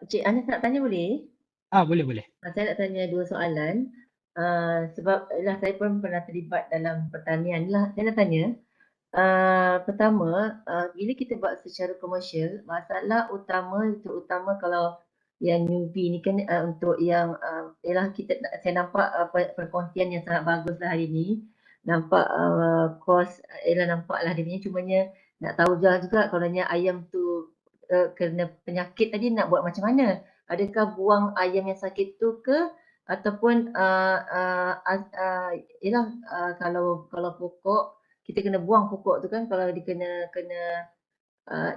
Cik Anas nak tanya boleh? Boleh. Saya nak tanya 2 soalan. Sebab saya pun pernah terlibat dalam pertanian lah. Saya nak tanya, pertama, bila kita buat secara komersial, masalah utama kalau yang newbie ni kan untuk yang saya nampak perkongsian yang sangat bagus lah hari ni. Nampak kos, nampak lah dia punya, cumanya nak tahu juga kalau ayam tu kena penyakit tadi nak buat macam mana? Adakah buang ayam yang sakit tu ke? Ataupun kalau pokok, kita kena buang pokok tu kan kalau dia kena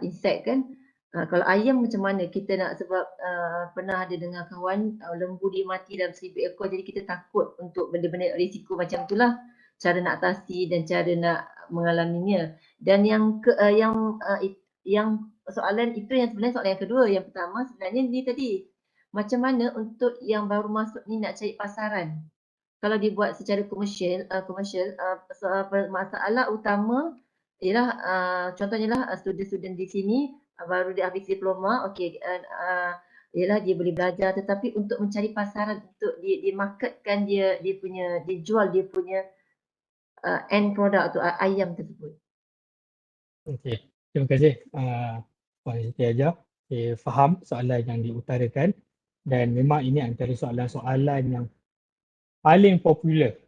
insek kan. Kalau ayam macam mana kita nak, sebab pernah ada dengar kawan lembu dia mati dalam 1000 ekor, jadi kita takut untuk benda-benda risiko macam itulah, cara nak atasi dan cara nak mengalaminya. Dan yang soalan itu yang sebenarnya soalan yang kedua. Yang pertama sebenarnya ni tadi, macam mana untuk yang baru masuk ni nak cari pasaran? Kalau dibuat secara komersial, masalah utama ialah contohnya lah student-student di sini baru dia habis diploma, ialah dia boleh belajar, tetapi untuk mencari pasaran untuk dimarketkan dia jual dia punya end product atau ayam tersebut. Okey, terima kasih Puan Siti Hajah. Saya faham soalan yang diutarakan. Dan memang ini antara soalan-soalan yang paling popular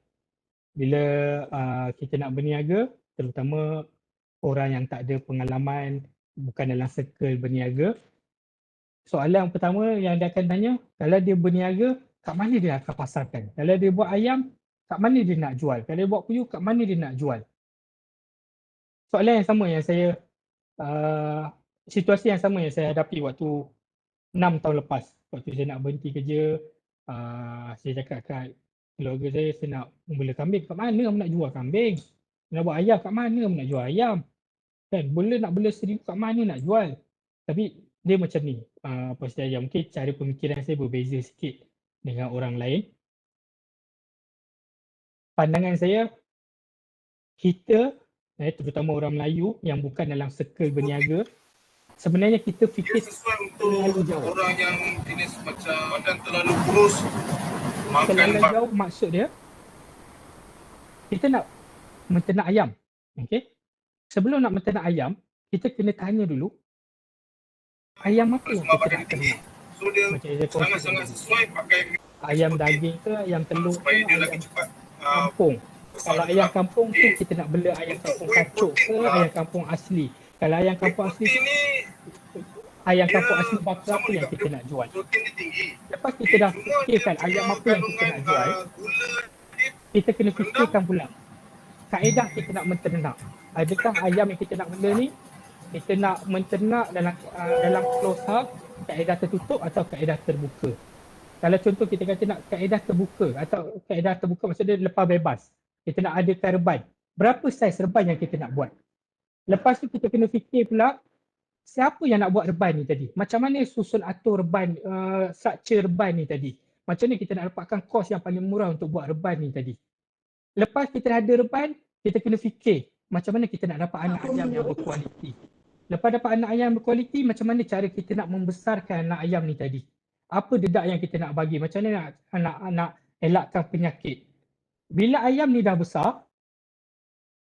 bila kita nak berniaga, terutama orang yang tak ada pengalaman, bukan dalam circle berniaga. Soalan pertama yang dia akan tanya, kalau dia berniaga, kat mana dia akan pasarkan? Kalau dia buat ayam, kat mana dia nak jual? Kalau dia buat puyuh, kat mana dia nak jual? Soalan yang sama yang saya, situasi yang sama yang saya hadapi waktu 6 tahun lepas. Waktu saya nak berhenti kerja, saya cakap kat keluarga saya nak membela kambing. Kat mana nak jual kambing? Nak buat ayam, kat mana nak jual ayam? Kan, nak bela 1,000, kat mana nak jual? Tapi dia macam ni, Puan Siti Hajah. Mungkin cara pemikiran saya berbeza sikit dengan orang lain. Pandangan saya, kita, terutama orang Melayu yang bukan dalam circle berniaga, sebenarnya kita fikir sesuai untuk orang yang jenis macam badan terlalu kurus, makan terlalu jauh. Maksud dia, kita nak menternak ayam. Okay? Sebelum nak menternak ayam, kita kena tanya dulu, ayam apa yang kita nak ternak? So dia sangat-sangat sesuai pakai ayam daging ke, ayam telur supaya ke, dia ayam lagi cepat kampung. Kalau ayam kampung tu kita nak bela ayam kampung kacuk ke, ayam kampung asli. Kalau ayam kampung asli tu, ayam kampung asli bakar apa yang kita nak jual. Lepas kita dah fikirkan ayam apa yang kita nak jual, kita kena fikirkan pula kaedah kita nak menternak. Adakah ayam yang kita nak bela ni, kita nak menternak dalam close house, kaedah tertutup atau kaedah terbuka. Kalau contoh kita kata nak kaedah terbuka, atau kaedah terbuka maksudnya lepas bebas, kita nak adakan reban. Berapa saiz reban yang kita nak buat? Lepas tu kita kena fikir pula, siapa yang nak buat reban ni tadi? Macam mana susun atur reban, structure reban ni tadi? Macam mana kita nak dapatkan kos yang paling murah untuk buat reban ni tadi? Lepas kita dah ada reban, kita kena fikir macam mana kita nak dapat anak ayam yang berkualiti. Lepas dapat anak ayam yang berkualiti, macam mana cara kita nak membesarkan anak ayam ni tadi? Apa dedak yang kita nak bagi? Macam mana nak elakkan penyakit? Bila ayam ni dah besar,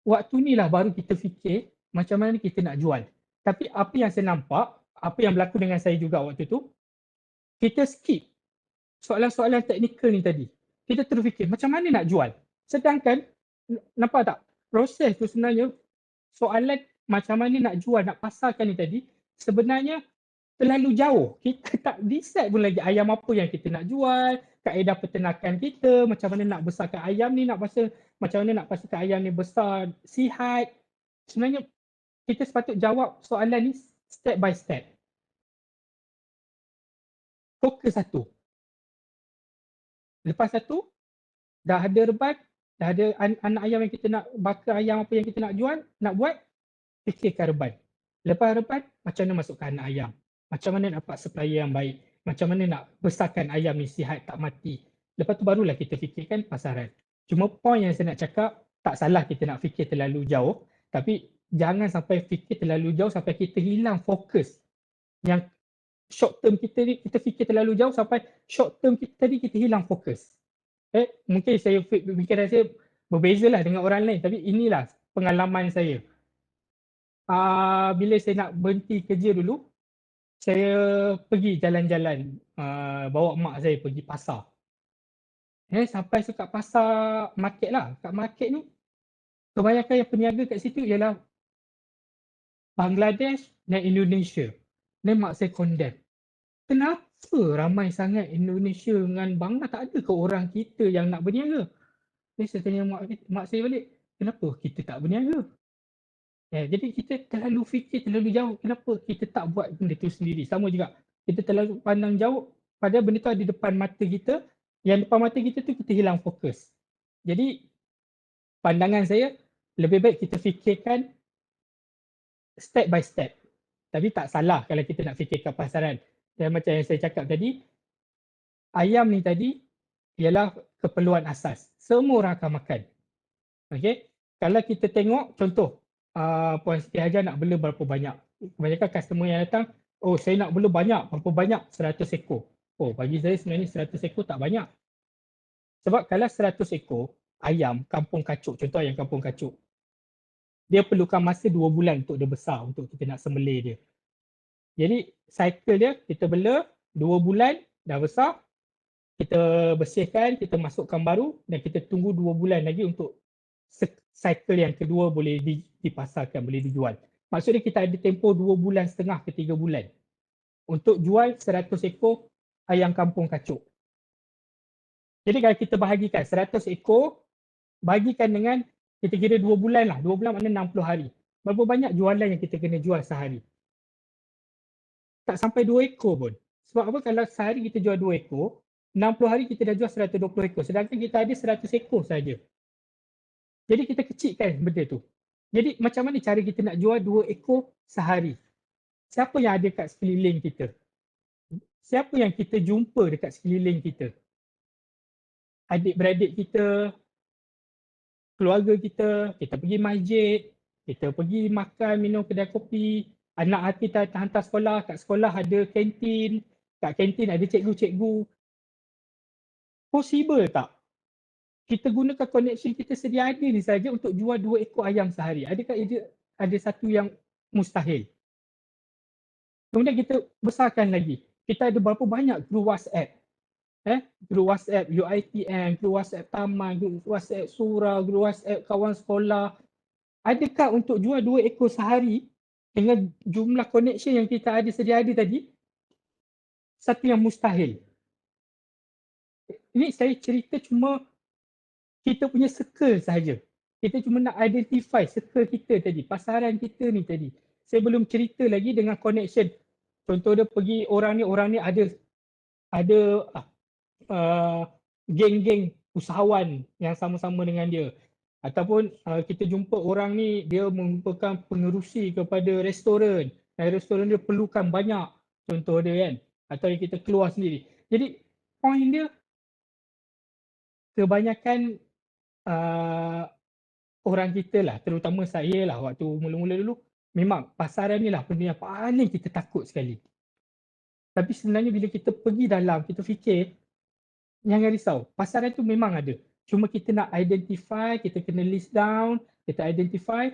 waktu ni lah baru kita fikir macam mana kita nak jual. Tapi apa yang saya nampak, apa yang berlaku dengan saya juga waktu tu, kita skip soalan-soalan teknikal ni tadi. Kita terfikir macam mana nak jual. Sedangkan, nampak tak? Proses tu sebenarnya, soalan macam mana nak jual, nak pasarkan ni tadi, sebenarnya terlalu jauh. Kita tak decide pun lagi ayam apa yang kita nak jual, kaedah peternakan kita, macam mana nak besarkan ayam ni, macam mana nak pastikan ayam ni besar, sihat. Sebenarnya kita sepatut jawab soalan ni step by step. Fokus satu. Lepas satu, dah ada reban, dah ada anak ayam yang kita nak bakar, ayam apa yang kita nak jual, nak buat, fikirkan reban. Lepas reban, macam mana masukkan anak ayam? Macam mana dapat supplier yang baik? Macam mana nak besarkan ayam ni sihat, tak mati? Lepas tu barulah kita fikirkan pasaran. Cuma point yang saya nak cakap, tak salah kita nak fikir terlalu jauh, tapi jangan sampai fikir terlalu jauh sampai kita hilang fokus. Yang short term kita ni, kita fikir terlalu jauh sampai short term kita tadi kita hilang fokus. Mungkin fikiran saya berbezalah dengan orang lain, tapi inilah pengalaman saya. Bila saya nak berhenti kerja dulu, saya pergi jalan-jalan, bawa mak saya pergi pasar. Sampai kat pasar market lah. Kat market ni, kebanyakan yang peniaga kat situ ialah Bangladesh dan Indonesia. Dan mak saya condemn. Kenapa ramai sangat Indonesia dengan Bangla, tak ada ke orang kita yang nak berniaga? Jadi saya tanya mak saya balik, kenapa kita tak berniaga? Jadi kita terlalu fikir terlalu jauh, kenapa kita tak buat benda tu sendiri? Sama juga, kita terlalu pandang jauh, padahal benda tu ada depan mata kita, yang depan mata kita tu kita hilang fokus. Jadi pandangan saya, lebih baik kita fikirkan step by step. Tapi tak salah kalau kita nak fikirkan pasaran. Dan macam yang saya cakap tadi, ayam ni tadi ialah keperluan asas. Semua orang akan makan. Okay? Kalau kita tengok, contoh, Puan Siti Hajah nak bela berapa banyak. Kebanyakan customer yang datang, oh saya nak bela banyak, berapa banyak? 100 ekor. Oh bagi saya sebenarnya 100 ekor tak banyak. Sebab kalau 100 ekor ayam kampung kacuk, contoh ayam kampung kacuk, dia perlukan masa 2 bulan untuk dia besar, untuk kita nak sembelih dia. Jadi cycle dia, kita bela 2 bulan, dah besar, kita bersihkan, kita masukkan baru dan kita tunggu 2 bulan lagi untuk cycle yang kedua boleh dipasarkan, boleh dijual. Maksudnya kita ada tempoh 2 bulan setengah ke 3 bulan untuk jual 100 ekor ayam kampung kacuk. Jadi kalau kita bahagikan 100 ekor, bahagikan dengan, kita kira 2 bulan lah, 2 bulan maknanya 60 hari. Berapa banyak jualan yang kita kena jual sehari? Tak sampai 2 ekor pun. Sebab apa? Kalau sehari kita jual 2 ekor, 60 hari kita dah jual 120 ekor. Sedangkan kita ada 100 ekor saja. Jadi kita kecilkan benda tu. Jadi macam mana cara kita nak jual 2 ekor sehari? Siapa yang ada kat sekeliling kita? Siapa yang kita jumpa dekat sekeliling kita? Adik-beradik kita, keluarga kita pergi masjid, kita pergi makan, minum kedai kopi, anak kita hantar sekolah, kat sekolah ada kantin, kat kantin ada cikgu-cikgu. Possible tak kita gunakan connection kita sedia ada ni saja untuk jual 2 ekor ayam sehari? Adakah ada satu yang mustahil? Kemudian kita besarkan lagi. Kita ada berapa banyak group WhatsApp? Group WhatsApp UiTM, group WhatsApp taman, group WhatsApp surau, group WhatsApp kawan sekolah. Adakah untuk jual 2 ekor sehari dengan jumlah connection yang kita ada sedia ada tadi satu yang mustahil? Ini saya cerita cuma kita punya circle sahaja. Kita cuma nak identify circle kita tadi, pasaran kita ni tadi. Saya belum cerita lagi dengan connection. Contoh dia pergi orang ni ada geng-geng usahawan yang sama-sama dengan dia. Ataupun kita jumpa orang ni dia merupakan pengerusi kepada restoran. Dan restoran dia perlukan banyak, contoh dia kan. Atau kita keluar sendiri. Jadi point dia kebanyakan orang kita lah, terutama saya lah waktu mula-mula dulu, memang pasaran ni lah benda yang paling kita takut sekali. Tapi sebenarnya bila kita pergi dalam, kita fikir, jangan risau, pasaran tu memang ada. Cuma kita nak identify, kita kena list down, kita identify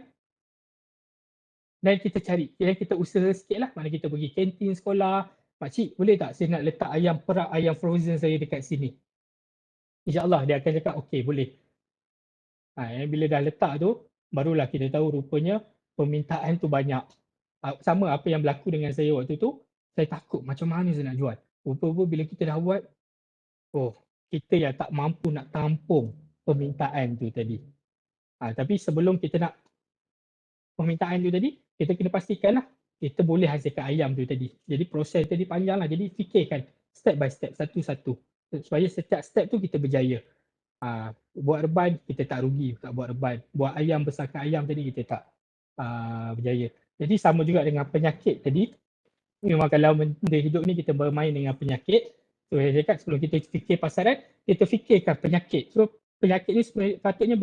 dan kita cari. Kita usaha sikit lah, mana kita pergi kantin sekolah, pakcik boleh tak saya nak letak ayam perak, ayam frozen saya dekat sini? InsyaAllah dia akan cakap okey boleh. Bila dah letak tu, barulah kita tahu rupanya permintaan tu banyak. Sama apa yang berlaku dengan saya waktu tu, saya takut macam mana saya nak jual. Rupa-rupa bila kita dah buat, kita yang tak mampu nak tampung permintaan tu tadi. Tapi sebelum kita nak permintaan tu tadi, kita kena pastikan lah kita boleh hasilkan ayam tu tadi. Jadi proses tadi panjang lah. Jadi fikirkan step by step, satu-satu. Supaya setiap step tu kita berjaya. Buat reban kita tak rugi tak buat reban. Buat ayam, besarkan ayam tadi kita tak berjaya. Jadi sama juga dengan penyakit tadi. Memang kalau benda hidup ni kita bermain dengan penyakit. So saya cakap sebelum kita fikir pasaran, kita fikirkan penyakit. So penyakit ni patutnya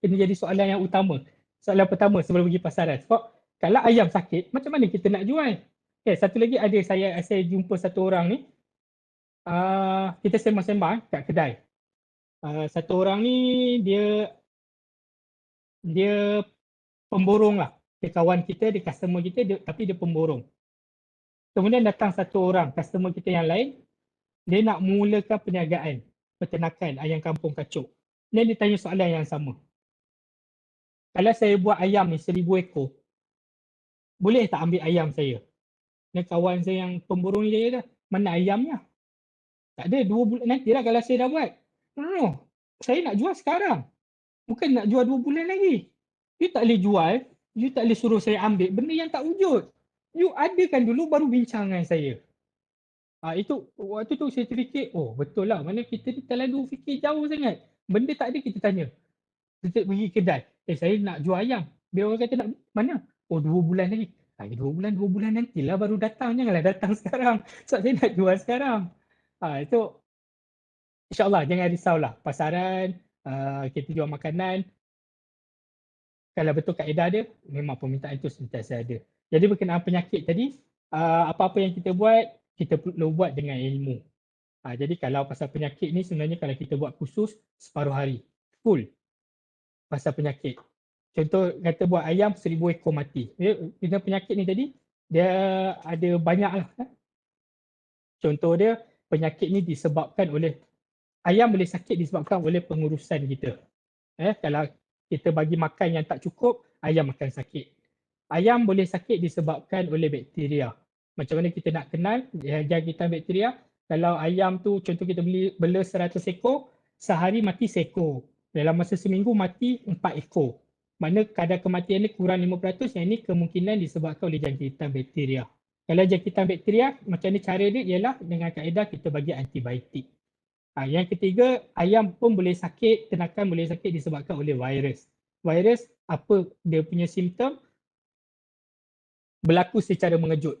kena jadi soalan yang utama. Soalan pertama sebelum pergi pasaran. Sebab kalau ayam sakit, macam mana kita nak jual? Satu lagi ada saya jumpa satu orang ni. Kita sembang-sembang kat kedai. Satu orang ni dia pemborong lah. Dia kawan kita, dia customer kita, tapi dia pemborong. Kemudian datang satu orang, customer kita yang lain, dia nak mulakan perniagaan peternakan ayam kampung kacuk. Dan dia tanya soalan yang sama. Kalau saya buat ayam ni 1000 ekor, boleh tak ambil ayam saya? Dan kawan saya yang pemborong ni dia kata, mana ayamnya? Tak ada, 2 bulan nantilah kalau saya dah buat. No, saya nak jual sekarang. Bukan nak jual 2 bulan lagi. You tak boleh jual, you tak boleh suruh saya ambil benda yang tak wujud. You adakan dulu baru bincang dengan saya. Itu waktu tu saya terfikir, betul lah, mana kita ni terlalu fikir jauh sangat. Benda tak ada kita tanya. Kita pergi kedai, saya nak jual ayam. Dia orang kata nak mana? 2 bulan lagi. 2 bulan nantilah baru datang, janganlah datang sekarang. Sebab saya nak jual sekarang. Itu InsyaAllah jangan risaulah. Pasaran, kita jual makanan. Kalau betul kaedah dia, memang permintaan itu sentiasa ada. Jadi berkenaan penyakit tadi, apa-apa yang kita buat, kita perlu buat dengan ilmu. Jadi kalau pasal penyakit ni sebenarnya kalau kita buat khusus separuh hari, full pasal penyakit. Contoh kata buat ayam 1000 ekor mati. Bila penyakit ni tadi, dia ada banyak lah. Contoh dia, penyakit ni disebabkan oleh, ayam boleh sakit disebabkan oleh pengurusan kita. Kalau kita bagi makan yang tak cukup, ayam akan sakit. Ayam boleh sakit disebabkan oleh bakteria. Macam mana kita nak kenal jangkitan bakteria? Kalau ayam tu contoh kita bela 100 ekor, sehari mati seekor. Dalam masa seminggu mati 4 ekor. Mana kadar kematian dia kurang 5%, yang ini kemungkinan disebabkan oleh jangkitan bakteria. Kalau jangkitan bakteria, macam ni cara dia ialah dengan kaedah kita bagi antibiotik. Yang ketiga, ayam pun boleh sakit, ternakan boleh sakit disebabkan oleh virus. Virus, apa dia punya simptom? Berlaku secara mengejut.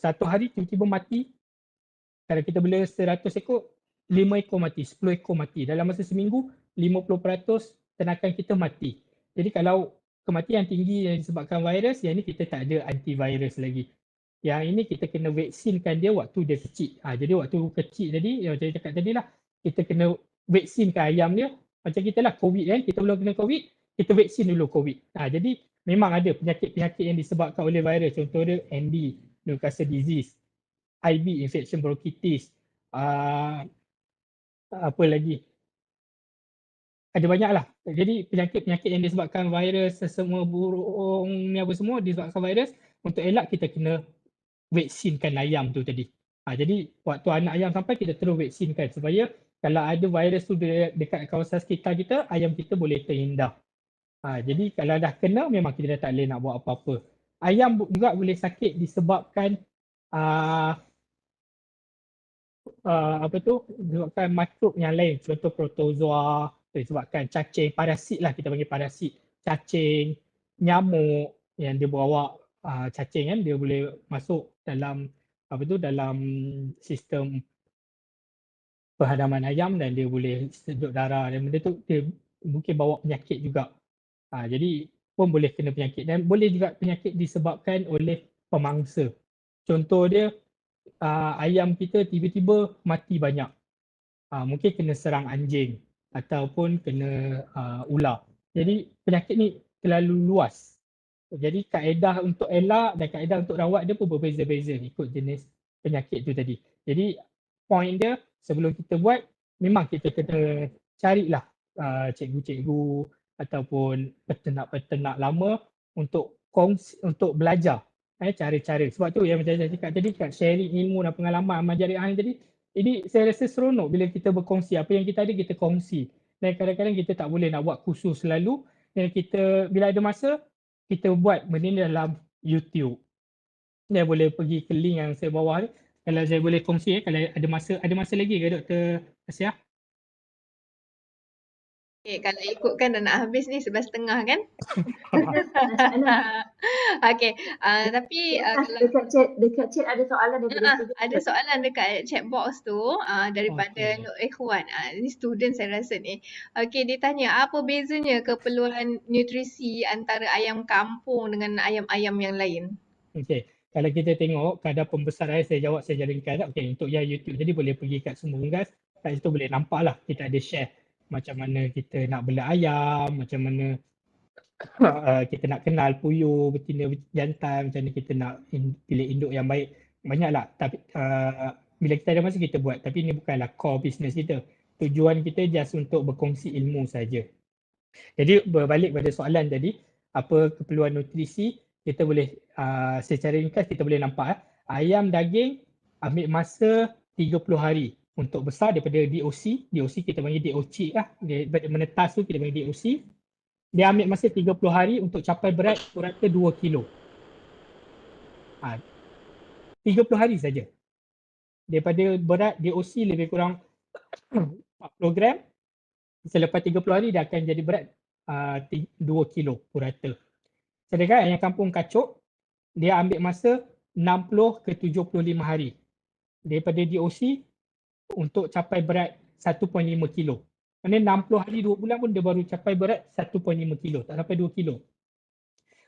Satu hari tiba-tiba mati. Kalau kita bela 100 ekor, 5 ekor mati, 10 ekor mati. Dalam masa seminggu, 50% ternakan kita mati. Jadi kalau kematian tinggi yang disebabkan virus, yang ini kita tak ada antivirus lagi. Yang ini kita kena vaksinkan dia waktu dia kecil. Jadi waktu kecil tadi, yang saya cakap tadi lah, kita kena vaksinkan ayam dia. Macam kita lah COVID kan, kita belum kena COVID, kita vaksin dulu COVID. Jadi memang ada penyakit-penyakit yang disebabkan oleh virus. Contoh dia ND, Newcastle disease, IB, infection bronchitis, apa lagi? Ada banyak lah. Jadi penyakit-penyakit yang disebabkan virus, semua burung ni apa semua disebabkan virus, untuk elak kita kena vaksinkan ayam tu tadi. Jadi waktu anak ayam sampai kita terus vaksinkan supaya kalau ada virus tu dekat kawasan sekitar kita, ayam kita boleh terhindar. Jadi kalau dah kena memang kita dah tak boleh nak buat apa-apa. Ayam juga boleh sakit disebabkan disebabkan makhluk yang lain, contoh protozoa, disebabkan cacing, parasit lah, kita panggil parasit, cacing, nyamuk yang dia bawa cacing kan, dia boleh masuk dalam dalam sistem penghadaman ayam dan dia boleh sedut darah, dan benda tu dia mungkin bawa penyakit juga. Jadi pun boleh kena penyakit, dan boleh juga penyakit disebabkan oleh pemangsa. Contoh dia ayam kita tiba-tiba mati banyak. Mungkin kena serang anjing ataupun kena ular. Jadi penyakit ni terlalu luas. Jadi kaedah untuk elak dan kaedah untuk rawat dia pun berbeza-beza ikut jenis penyakit tu tadi. Jadi point dia sebelum kita buat, memang kita kena carilah cikgu-cikgu ataupun peternak-peternak lama untuk belajar cara-cara. Sebab tu yang macam saya cakap tadi, kat sharing ilmu dan pengalaman amal jariah tadi, ini saya rasa seronok bila kita berkongsi. Apa yang kita ada kita kongsi. Dan kadang-kadang kita tak boleh nak buat kursus selalu. Dan kita bila ada masa, kita buat benda ni dalam YouTube. Dia boleh pergi ke link yang saya bawah ni. Kalau saya boleh kongsi kalau ada masa lagi ke Dr. Asia? Kalau ikutkan dah nak habis ni 11.30 kan? Okey, tapi kalau dekat chat ada soalan daripada ada soalan dekat chat box tu daripada Nur Ikhwan. Ini student saya rasa ni. Okey, dia tanya apa bezanya keperluan nutrisi antara ayam kampung dengan ayam-ayam yang lain? Okey, kalau kita tengok kadar pembesaran, saya jawab saya jaringkan. Okey, untuk yang YouTube jadi boleh pergi kat Sumber Unggas. Kat situ boleh nampak lah kita ada share macam mana kita nak bela ayam, macam mana kita nak kenal puyuh, betina, jantan, macam mana kita nak pilih induk yang baik. Banyaklah. Tapi bila kita ada masa kita buat, tapi ini bukanlah core business kita. Tujuan kita just untuk berkongsi ilmu saja. Jadi berbalik pada soalan tadi, apa keperluan nutrisi, kita boleh secara ringkas kita boleh nampak ayam daging ambil masa 30 hari untuk besar daripada DOC. DOC kita panggil DOC lah. Daripada menetas tu kita panggil DOC. Dia ambil masa 30 hari untuk capai berat rata 2 kilo. 30 hari saja. Daripada berat DOC lebih kurang 40 gram. Selepas 30 hari dia akan jadi berat 2 kilo purata. Sedangkan ayam kampung kacuk, dia ambil masa 60 ke 75 hari. Daripada DOC untuk capai berat 1.5 kilo. Maksudnya 60 hari 2 bulan pun dia baru capai berat 1.5 kilo, tak sampai 2 kilo.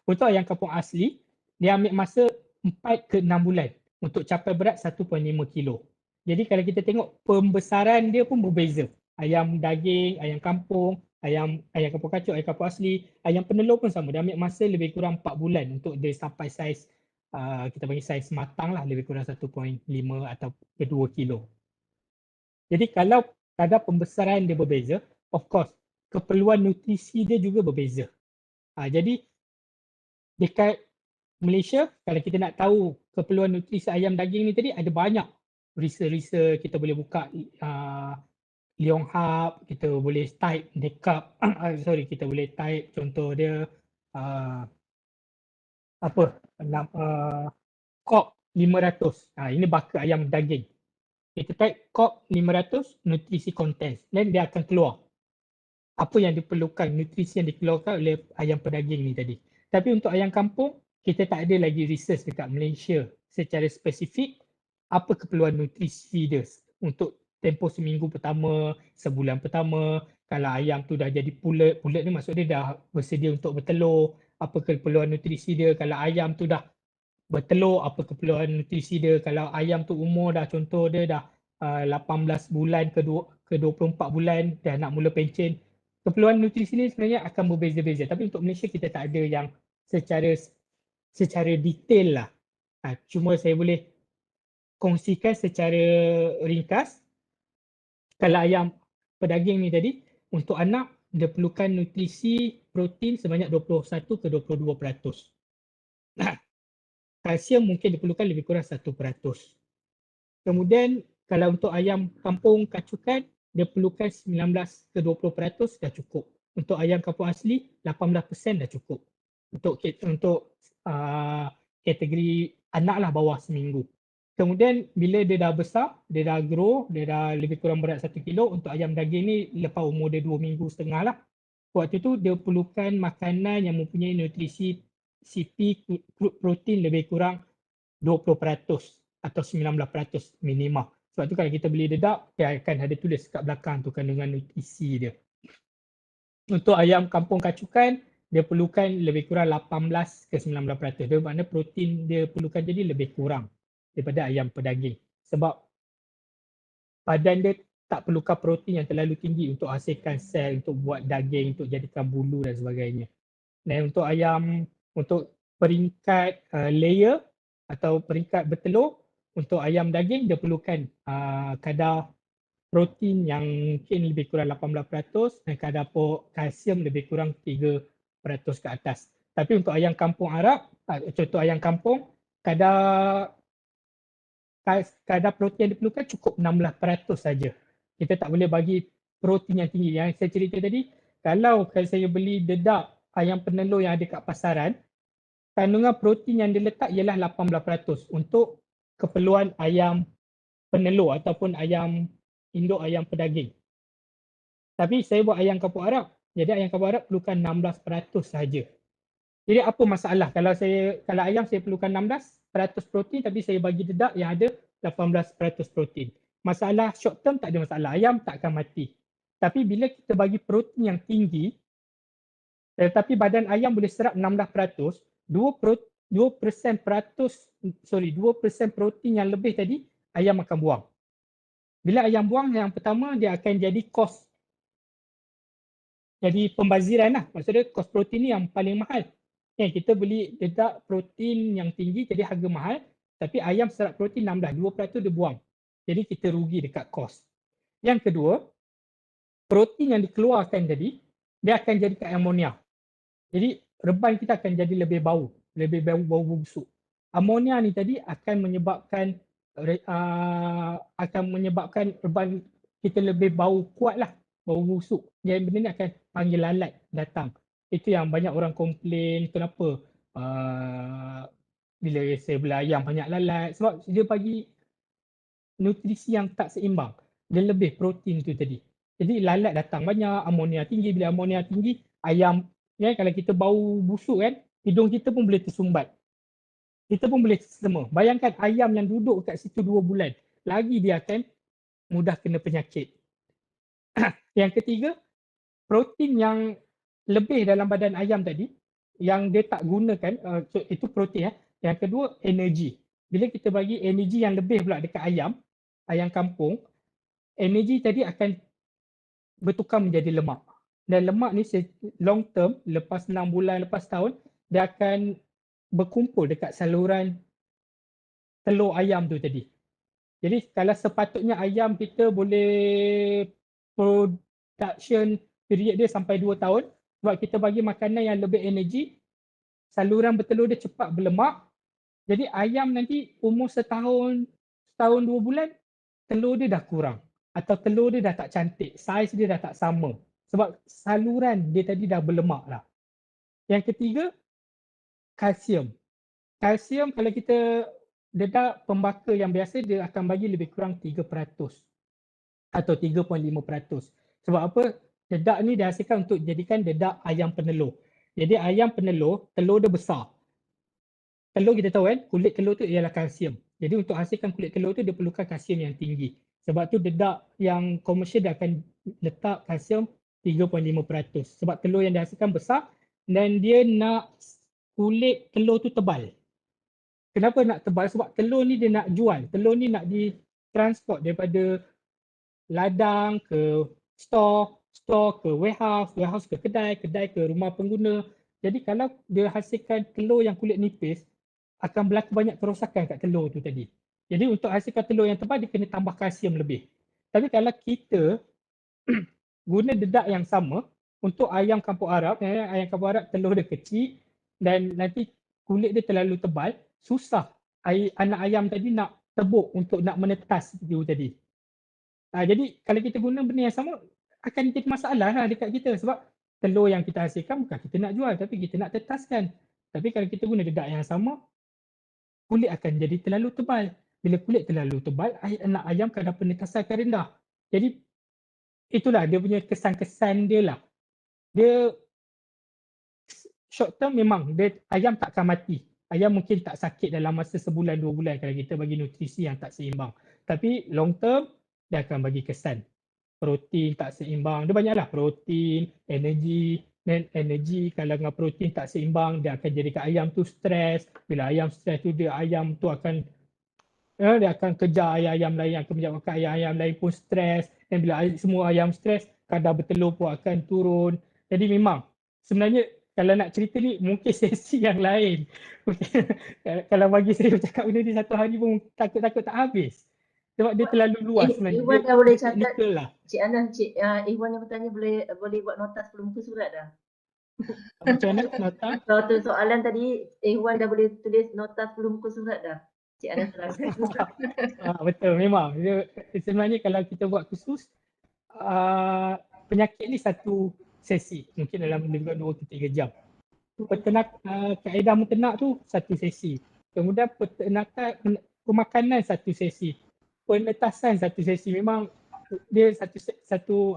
Untuk ayam kampung asli, dia ambil masa 4 ke 6 bulan untuk capai berat 1.5 kilo. Jadi kalau kita tengok pembesaran dia pun berbeza. Ayam daging, ayam kampung, ayam kampung kacuk, ayam kampung asli, ayam penelur pun sama. Dia ambil masa lebih kurang 4 bulan untuk dia sampai saiz kita panggil saiz matang lah, lebih kurang 1.5 atau ke 2 kilo. Jadi kalau kadar pembesaran dia berbeza, of course keperluan nutrisi dia juga berbeza. Jadi dekat Malaysia, kalau kita nak tahu keperluan nutrisi ayam daging ni tadi, ada banyak research kita boleh buka Leong Hub, kita boleh type dekat kita boleh type contoh dia COP 500. Ini baka ayam daging. Kita type COP 500 nutrisi content, dan dia akan keluar apa yang diperlukan, nutrisi yang dikeluarkan oleh ayam pedaging ni tadi. Tapi untuk ayam kampung, kita tak ada lagi research dekat Malaysia secara spesifik apa keperluan nutrisi dia untuk tempoh seminggu pertama, sebulan pertama. Kalau ayam tu dah jadi pulet ni maksud dia dah bersedia untuk bertelur, apa keperluan nutrisi dia. Kalau ayam tu dah bertelur, apa keperluan nutrisi dia. Kalau ayam tu umur dah, contoh dia dah 18 bulan ke 24 bulan, dah nak mula pencen, keperluan nutrisi ni sebenarnya akan berbeza-beza. Tapi untuk Malaysia kita tak ada yang secara detail lah. Cuma saya boleh kongsikan secara ringkas. Kalau ayam pedaging ni tadi, untuk anak dia perlukan nutrisi protein sebanyak 21 ke 22%. Kalsium mungkin diperlukan lebih kurang 1%. Kemudian kalau untuk ayam kampung kacukan, dia perlukan 19 ke 20% dah cukup. Untuk ayam kampung asli, 18% dah cukup. Untuk kategori anak lah bawah seminggu. Kemudian bila dia dah besar, dia dah grow, dia dah lebih kurang berat 1 kilo, untuk ayam daging ni lepas umur dia 2 minggu setengah lah. Waktu tu dia perlukan makanan yang mempunyai nutrisi CP protein lebih kurang 20% atau 19% minimum. Sebab tu kalau kita beli dedak, dia akan ada tulis kat belakang tu kandungan nutrisi dia. Untuk ayam kampung kacukan, dia perlukan lebih kurang 18 ke 19%. Dia makna protein dia perlukan jadi lebih kurang daripada ayam pedaging. Sebab badan dia tak perlukan protein yang terlalu tinggi untuk hasilkan sel, untuk buat daging, untuk jadikan bulu dan sebagainya. Dan untuk ayam, untuk peringkat layer atau peringkat bertelur, untuk ayam daging dia perlukan kadar protein yang mungkin lebih kurang 18% dan kadar kalsium lebih kurang 3% ke atas. Tapi untuk ayam kampung Arab, contoh ayam kampung, kadar protein yang diperlukan cukup 16% saja. Kita tak boleh bagi protein yang tinggi. Yang saya cerita tadi, kalau saya beli dedak ayam penelur yang ada kat pasaran, kandungan protein yang diletak ialah 18% untuk keperluan ayam penelur ataupun ayam induk ayam pedaging. Tapi saya buat ayam kampung Arab, jadi ayam kampung Arab perlukan 16% saja. Jadi apa masalah kalau ayam saya perlukan 16% protein tapi saya bagi dedak yang ada 18% protein. Masalah short term tak ada masalah, ayam tak akan mati. Tapi bila kita bagi protein yang tinggi, tetapi badan ayam boleh serap 16%, 2% protein yang lebih tadi, ayam akan buang. Bila ayam buang, yang pertama dia akan jadi kos. Jadi pembaziran lah. Maksudnya kos protein ni yang paling mahal. Kita beli dedak protein yang tinggi jadi harga mahal, tapi ayam serap protein 16, 2% dia buang. Jadi kita rugi dekat kos. Yang kedua, protein yang dikeluarkan tadi, dia akan jadikan amonia. Jadi reban kita akan jadi lebih bau busuk. Amonia ni tadi akan menyebabkan reban kita lebih bau kuat lah, bau busuk. Jadi benda ni akan panggil lalat datang. Itu yang banyak orang komplain, kenapa bila saya beli ayam banyak lalat, sebab dia bagi nutrisi yang tak seimbang. Dia lebih protein tu tadi. Jadi lalat datang banyak, amonia tinggi. Bila amonia tinggi, ayam kalau kita bau busuk kan, hidung kita pun boleh tersumbat. Kita pun boleh sesama. Bayangkan ayam yang duduk kat situ 2 bulan, lagi dia akan mudah kena penyakit. Yang ketiga, protein yang lebih dalam badan ayam tadi, yang dia tak gunakan, itu protein. Yang kedua, energi. Bila kita bagi energi yang lebih pula dekat ayam kampung, energi tadi akan bertukar menjadi lemak. Dan lemak ni long term, lepas 6 bulan, lepas tahun, dia akan berkumpul dekat saluran telur ayam tu tadi. Jadi kalau sepatutnya ayam kita boleh production period dia sampai 2 tahun sebab kita bagi makanan yang lebih energi, saluran bertelur dia cepat berlemak. Jadi ayam nanti umur setahun 2 bulan telur dia dah kurang atau telur dia dah tak cantik, saiz dia dah tak sama sebab saluran dia tadi dah berlemak lah. Yang ketiga, kalsium. Kalsium kalau kita dedak pembaka yang biasa dia akan bagi lebih kurang 3% atau 3.5%. Sebab apa? Dedak ni dihasilkan untuk jadikan dedak ayam penelur. Jadi ayam penelur, telur dia besar. Telur kita tahu kan, kulit telur tu ialah kalsium. Jadi untuk hasilkan kulit telur tu dia perlukan kalsium yang tinggi. Sebab tu dedak yang komersial dia akan letak kalsium 3.5%. Sebab telur yang dihasilkan besar dan dia nak kulit telur tu tebal. Kenapa nak tebal? Sebab telur ni dia nak jual. Telur ni nak ditransport daripada ladang ke store ke warehouse ke kedai ke rumah pengguna. Jadi kalau dia hasilkan telur yang kulit nipis, akan berlaku banyak kerosakan kat telur tu tadi. Jadi untuk hasilkan telur yang tebal, dia kena tambah kalsium lebih. Tapi kalau kita guna dedak yang sama untuk ayam kampung Arab, ayam kampung Arab telur dia kecil dan nanti kulit dia terlalu tebal, susah anak ayam tadi nak tebuk untuk nak menetas seperti itu tadi. Jadi kalau kita guna benda yang sama, akan jadi masalah lah dekat kita sebab telur yang kita hasilkan bukan kita nak jual tapi kita nak tetaskan. Tapi kalau kita guna dedak yang sama, kulit akan jadi terlalu tebal. Bila kulit terlalu tebal, anak ayam kadar penetasan akan rendah. Jadi itulah dia punya kesan-kesan dia lah. Dia short term memang dia, ayam takkan mati. Ayam mungkin tak sakit dalam masa sebulan 2 bulan kalau kita bagi nutrisi yang tak seimbang. Tapi long term dia akan bagi kesan. Protein tak seimbang. Dia banyaklah protein, energi. Dan energi kalau dengan protein tak seimbang dia akan jadikan ayam tu stres. Bila ayam stres tu ayam tu akan dia akan kejar ayam-ayam lain, akan menyebabkan ayam-ayam lain pun stres. Dan bila semua ayam stres, kadar bertelur pun akan turun. Jadi memang sebenarnya kalau nak cerita ni mungkin sesi yang lain. Kalau bagi saya bercakap benda ni satu hari pun takut-takut tak habis. Sebab dia terlalu luas sebenarnya. Iwan dah boleh catat. Lah. Cik Anas, Iwan yang bertanya boleh buat nota sebelum muka surat dah. Macam mana nota? Kalau tu soalan tadi, Iwan dah boleh tulis nota sebelum muka surat dah. Cik Anas terangkan. Betul, memang. Sebenarnya kalau kita buat khusus, penyakit ni satu sesi. Mungkin dalam lebih kurang 2 ke 3 jam. Kaedah menternak tu satu sesi. Kemudian pemakanan satu sesi. Penetasan satu sesi. Memang dia satu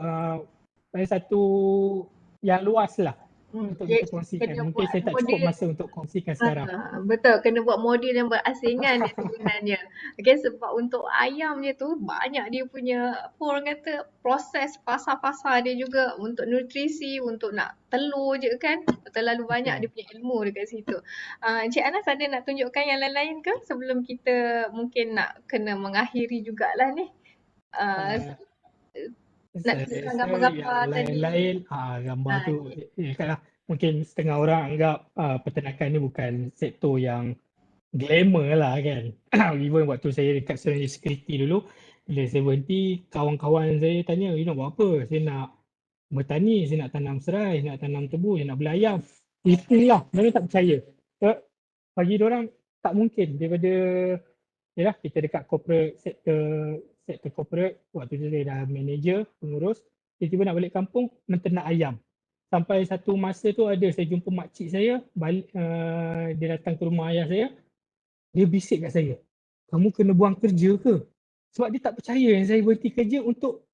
yang luas lah untuk kita kongsikan. Mungkin saya tak cukup masa untuk kongsikan sekarang. Betul, kena buat model yang berasingan dia sebenarnya. Okay, sebab untuk ayam dia tu banyak dia punya apa orang kata proses pasar-pasar dia juga untuk nutrisi, untuk nak telur je kan. Terlalu banyak dia punya ilmu dekat situ. Encik Anas ada nak tunjukkan yang lain-lain ke sebelum kita mungkin nak kena mengakhiri jugalah ni. Nak tunjukkan gambar-gambar tadi. Lain-lain, gambar tu lah. Mungkin setengah orang anggap peternakan ni bukan sektor yang glamour lah kan. Even waktu saya dekat Serenity Security dulu, bila saya berhenti, kawan-kawan saya tanya, you nak buat apa? Saya nak bertani, saya nak tanam serai, nak tanam tebu, saya nak beli ayam. Itulah, mereka tak percaya. Bagi diorang tak mungkin daripada yalah, kita dekat corporate sektor corporate, waktu tu saya dah manager, pengurus, tiba-tiba nak balik kampung, menternak ayam. Sampai satu masa tu ada saya jumpa makcik saya, dia datang ke rumah ayah saya, dia bisik kat saya, kamu kena buang kerja ke? Sebab dia tak percaya yang saya berhenti kerja untuk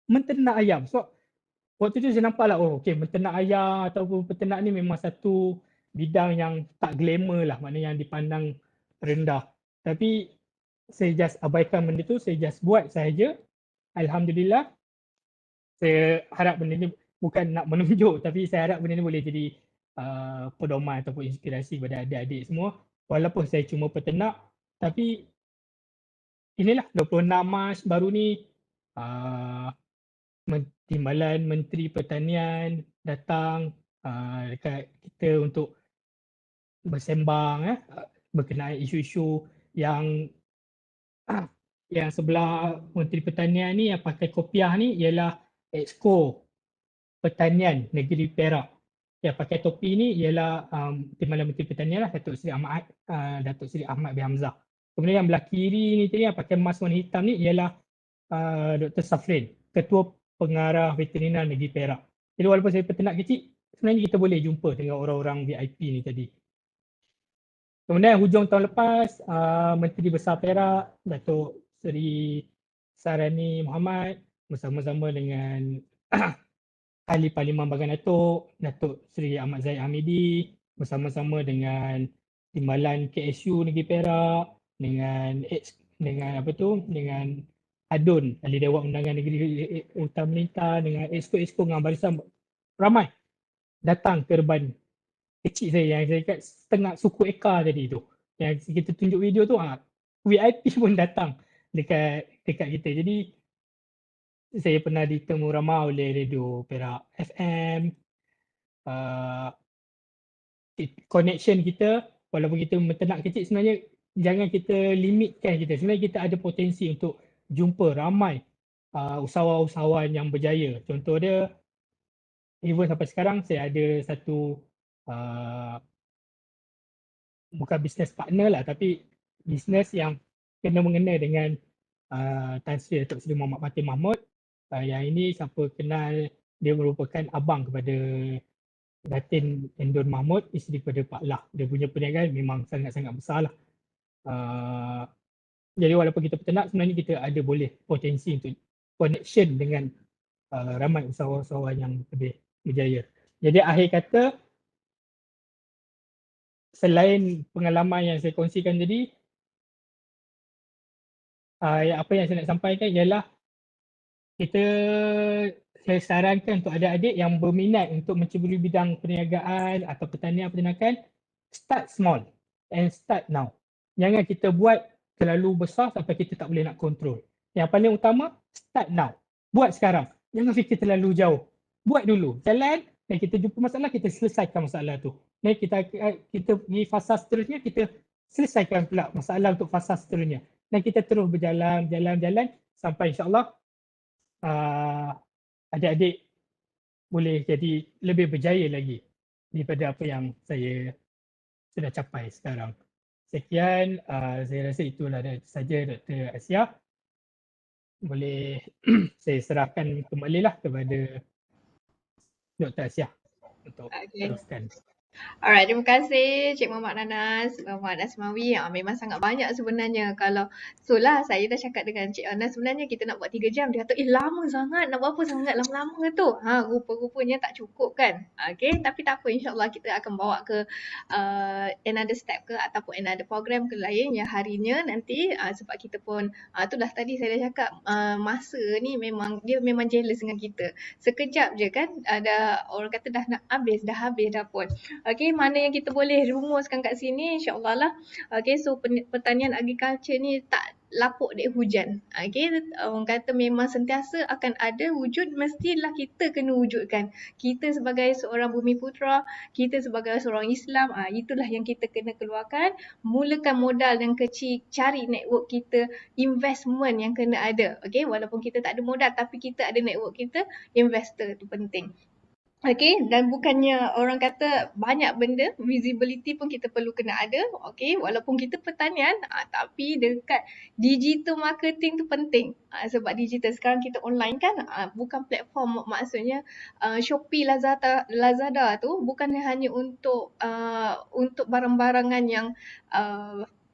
menternak ayam. Sebab waktu tu saya nampak lah, menternak ayam ataupun peternak ni memang satu bidang yang tak glamour lah, maknanya yang dipandang rendah. Tapi saya just abaikan benda tu, saya just buat sahaja. Alhamdulillah, saya harap benda ni bukan nak menunjuk, tapi saya harap benda ni boleh jadi pedoman ataupun inspirasi kepada adik-adik semua. Walaupun saya cuma peternak, tapi inilah 26 Mac baru ni, Timbalan Menteri Pertanian datang dekat kita untuk bersembang berkenaan isu-isu yang yang sebelah Menteri Pertanian ni yang pakai kopiah ni ialah Exco Pertanian Negeri Perak. Yang pakai topi ni ialah Timbalan Menteri Pertanian lah, Datuk Seri Ahmad bin Hamzah. Kemudian yang belah kiri ni tadi yang pakai mask warna hitam ni ialah Dr. Safrin, Ketua Pengarah Veterinar Negeri Perak. Jadi walaupun saya peternak kecil, sebenarnya kita boleh jumpa dengan orang-orang VIP ni tadi. Kemudian hujung tahun lepas, Menteri Besar Perak, Datuk Seri Sarani Muhammad bersama-sama dengan Ahli Parlimen Bagan Datuk Seri Ahmad Zahid Hamidi bersama-sama dengan Timbalan KSU Negeri Perak, dengan ADUN, Ahli Dewan Undangan Negeri Utama Melintang, dengan Exco dengan barisan ramai datang ke Reban kecil saya yang saya kat setengah suku ekar tadi tu. Yang kita tunjuk video tu, VIP pun datang dekat kita. Jadi saya pernah ditemu ramai oleh Radio Perak FM. Connection kita, walaupun kita menternak kecil, sebenarnya jangan kita limitkan kita. Sebenarnya kita ada potensi untuk jumpa ramai usahawan-usahawan yang berjaya. Contoh dia, even sampai sekarang saya ada satu bukan bisnes partner lah, tapi bisnes yang kena mengena dengan Tan Sri Datuk Seri Muhammad Mahathir Mohamad. Yang ini siapa kenal, dia merupakan abang kepada Datin Endon Mahmud, isteri kepada Pak Lah. Dia punya perniagaan memang sangat-sangat besar lah. Jadi walaupun kita peternak, sebenarnya kita ada boleh potensi untuk connection dengan ramai usahawan-usahawan yang lebih berjaya. Jadi akhir kata, selain pengalaman yang saya kongsikan tadi, apa yang saya nak sampaikan ialah saya sarankan untuk adik-adik yang berminat untuk menceburi bidang perniagaan atau pertanian-peternakan, start small and start now. Jangan kita buat terlalu besar sampai kita tak boleh nak kontrol. Yang paling utama, start now. Buat sekarang. Jangan fikir terlalu jauh. Buat dulu. Jalan dan kita jumpa masalah, kita selesaikan masalah tu. Dan kita pergi fasa seterusnya, kita selesaikan pula masalah untuk fasa seterusnya. Dan kita terus berjalan sampai insyaAllah adik-adik boleh jadi lebih berjaya lagi daripada apa yang saya sudah capai sekarang. Sekian, saya rasa itulah saja Dr. Asia. Boleh saya serahkan kembali lah kepada Dr. Asia untuk teruskan. Alright, terima kasih Cik Muhammad Nanas, Muhammad Asmawi. Memang sangat banyak sebenarnya. Kalau lah saya dah cakap dengan Cik Anas, sebenarnya kita nak buat 3 jam. Dia kata, lama sangat. Nak buat apa sangat lama-lama tu? Rupa-rupanya tak cukup kan? Okay, tapi tak apa. InsyaAllah kita akan bawa ke another step ke ataupun another program ke lain yang harinya nanti. Sebab kita pun, itulah tadi saya dah cakap, masa ni dia memang jealous dengan kita. Sekejap je kan, ada orang kata dah habis dah pun. Okay, mana yang kita boleh rumuskan kat sini, insyaAllah lah. Okay, so pertanian agriculture ni tak lapuk dek hujan. Okay, orang kata memang sentiasa akan ada wujud, mestilah kita kena wujudkan. Kita sebagai seorang bumi putra, kita sebagai seorang Islam, itulah yang kita kena keluarkan. Mulakan modal yang kecil, cari network kita, investment yang kena ada. Okay, walaupun kita tak ada modal tapi kita ada network kita, investor tu penting. Okay, dan bukannya orang kata banyak benda, visibility pun kita perlu kena ada. Okay, walaupun kita pertanian, tapi dekat digital marketing tu penting. Sebab digital sekarang kita online kan, bukan platform, maksudnya Shopee, Lazada tu bukan hanya untuk barang-barangan yang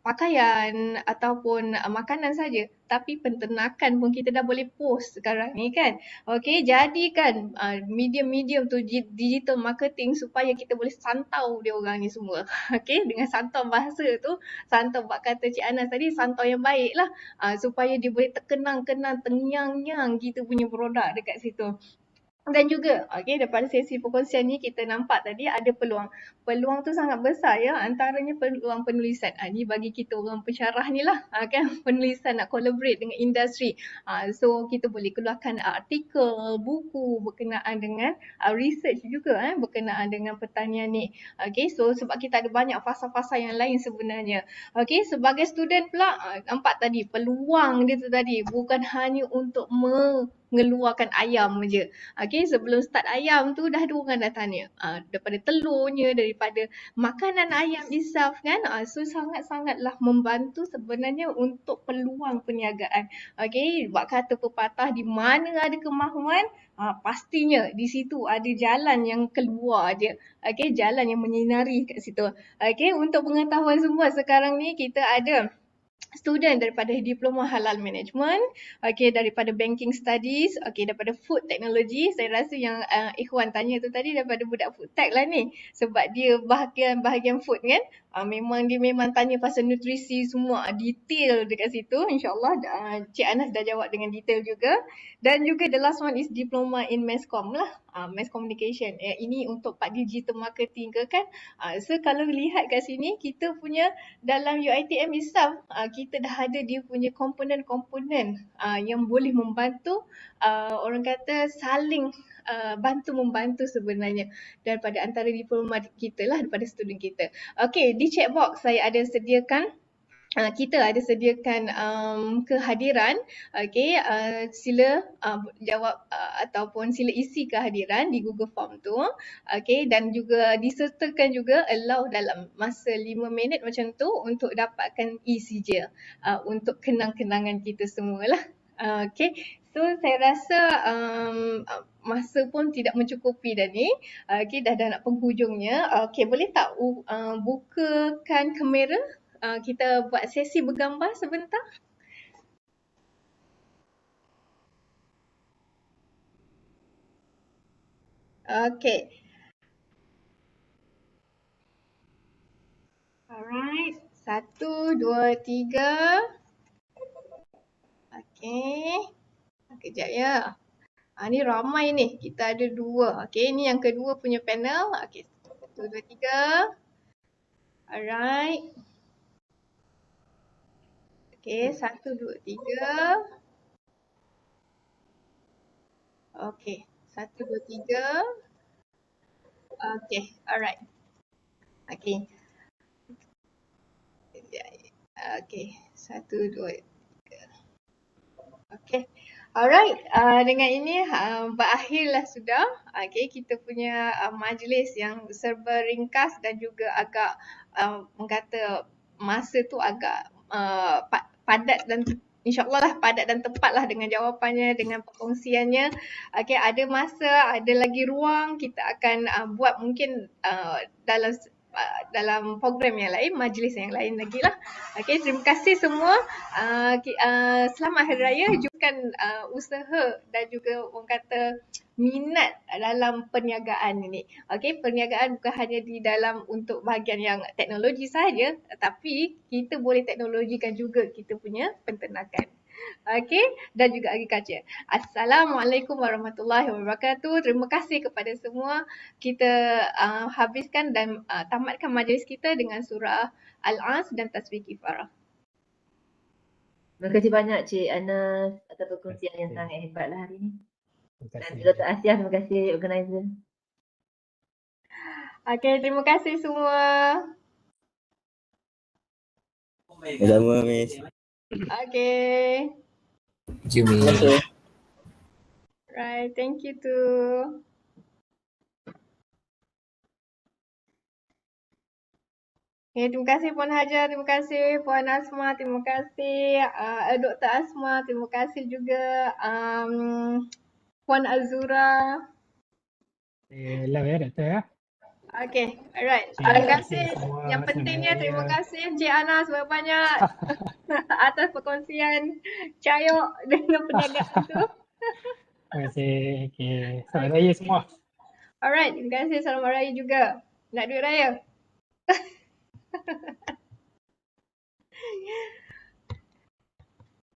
pakaian ataupun makanan saja, tapi penternakan pun kita dah boleh post sekarang ni kan. Okey, jadikan medium-medium tu digital marketing supaya kita boleh santau dia orang ni semua. Okey, dengan santau bahasa tu, santau bak kata Cik Anas tadi, santau yang baik lah, supaya dia boleh terkenang-kenang, tengyang-nyang kita punya produk dekat situ. Dan juga daripada sesi perkongsian ni kita nampak tadi ada peluang. Peluang tu sangat besar ya, antaranya peluang penulisan. Ni bagi kita orang pensyarah ni lah kan, penulisan nak collaborate dengan industri. So kita boleh keluarkan artikel, buku berkenaan dengan research juga berkenaan dengan pertanian ni. So sebab kita ada banyak fasa-fasa yang lain sebenarnya. Sebagai student pula nampak tadi peluang dia tu tadi bukan hanya untuk mengeluarkan ayam je. Sebelum start ayam tu dah ada orang dah tanya daripada telurnya, daripada makanan ayam itself kan. So sangat-sangatlah membantu sebenarnya untuk peluang perniagaan. Buat kata pepatah, di mana ada kemahuan pastinya di situ ada jalan yang keluar dia. Jalan yang menyinari kat situ. Untuk pengetahuan semua, sekarang ni kita ada student daripada Diploma Halal Management, daripada Banking Studies, daripada Food Technology. Saya rasa yang Ikhwan tanya tu tadi daripada budak Food Tech lah ni. Sebab dia bahagian food kan. Memang dia tanya pasal nutrisi semua detail dekat situ. InsyaAllah Cik Anas dah jawab dengan detail juga. Dan juga the last one is Diploma in Mass Com lah. Mass Communication. Ini untuk part digital marketing ke kan. So kalau lihat kat sini kita punya dalam UiTM itself, kita dah ada dia punya komponen-komponen yang boleh membantu, orang kata saling bantu-membantu sebenarnya daripada antara diploma kita lah, daripada student kita. Di chat box saya ada sediakan kita ada sediakan kehadiran. Sila jawab ataupun sila isi kehadiran di Google Form tu. Dan juga disertakan juga allow dalam masa 5 minit macam tu untuk dapatkan ECJ untuk kenang-kenangan kita semualah. So saya rasa masa pun tidak mencukupi dah ni. Dah nak penghujungnya. Boleh tak bukakan kamera? Kita buat sesi bergambar sebentar. Alright. 1, 2, 3. Kejap ya. Ni ramai ni. Kita ada 2. Ni yang kedua punya panel. 1, 2, 3. Alright. 1, 2, 3. 1, 2, 3. Alright. 1, 2, 3. Alright. Dengan ini berakhirlah sudah. Kita punya majlis yang serba ringkas dan juga agak mengata masa tu agak padat dan InsyaAllah lah padat dan tepat lah dengan jawapannya, dengan perkongsiannya. Ada masa, ada lagi ruang, kita akan buat mungkin dalam program yang lain, majlis yang lain lagi lah. Terima kasih semua. Selamat Hari Raya. Jukan usaha dan juga orang kata minat dalam perniagaan ini. Perniagaan bukan hanya di dalam untuk bahagian yang teknologi sahaja, tapi kita boleh teknologikan juga kita punya penternakan. Dan juga agriculture. Assalamualaikum warahmatullahi wabarakatuh. Terima kasih kepada semua. Kita habiskan dan tamatkan majlis kita dengan surah Al-As dan tasbih kifarah. Terima kasih banyak Cik Anas atas perkongsian yang sangat hebatlah hari ini. Dan Dr. Asia, terima kasih organizer. Terima kasih semua. Sama Miss. Thank you, Miss. Right, thank you too. Terima kasih Puan Hajar, terima kasih Puan Asma, terima kasih Dr. Asma, terima kasih juga Puan Azura. Love ya Doktor ya. Alright. Terima kasih. Yang pentingnya terima kasih Cik Anas banyak-banyak atas perkongsian Cayok dengan perniagaan tu. Terima kasih. Selamat Raya semua. Alright, terima kasih. Selamat Raya juga. Nak duit raya.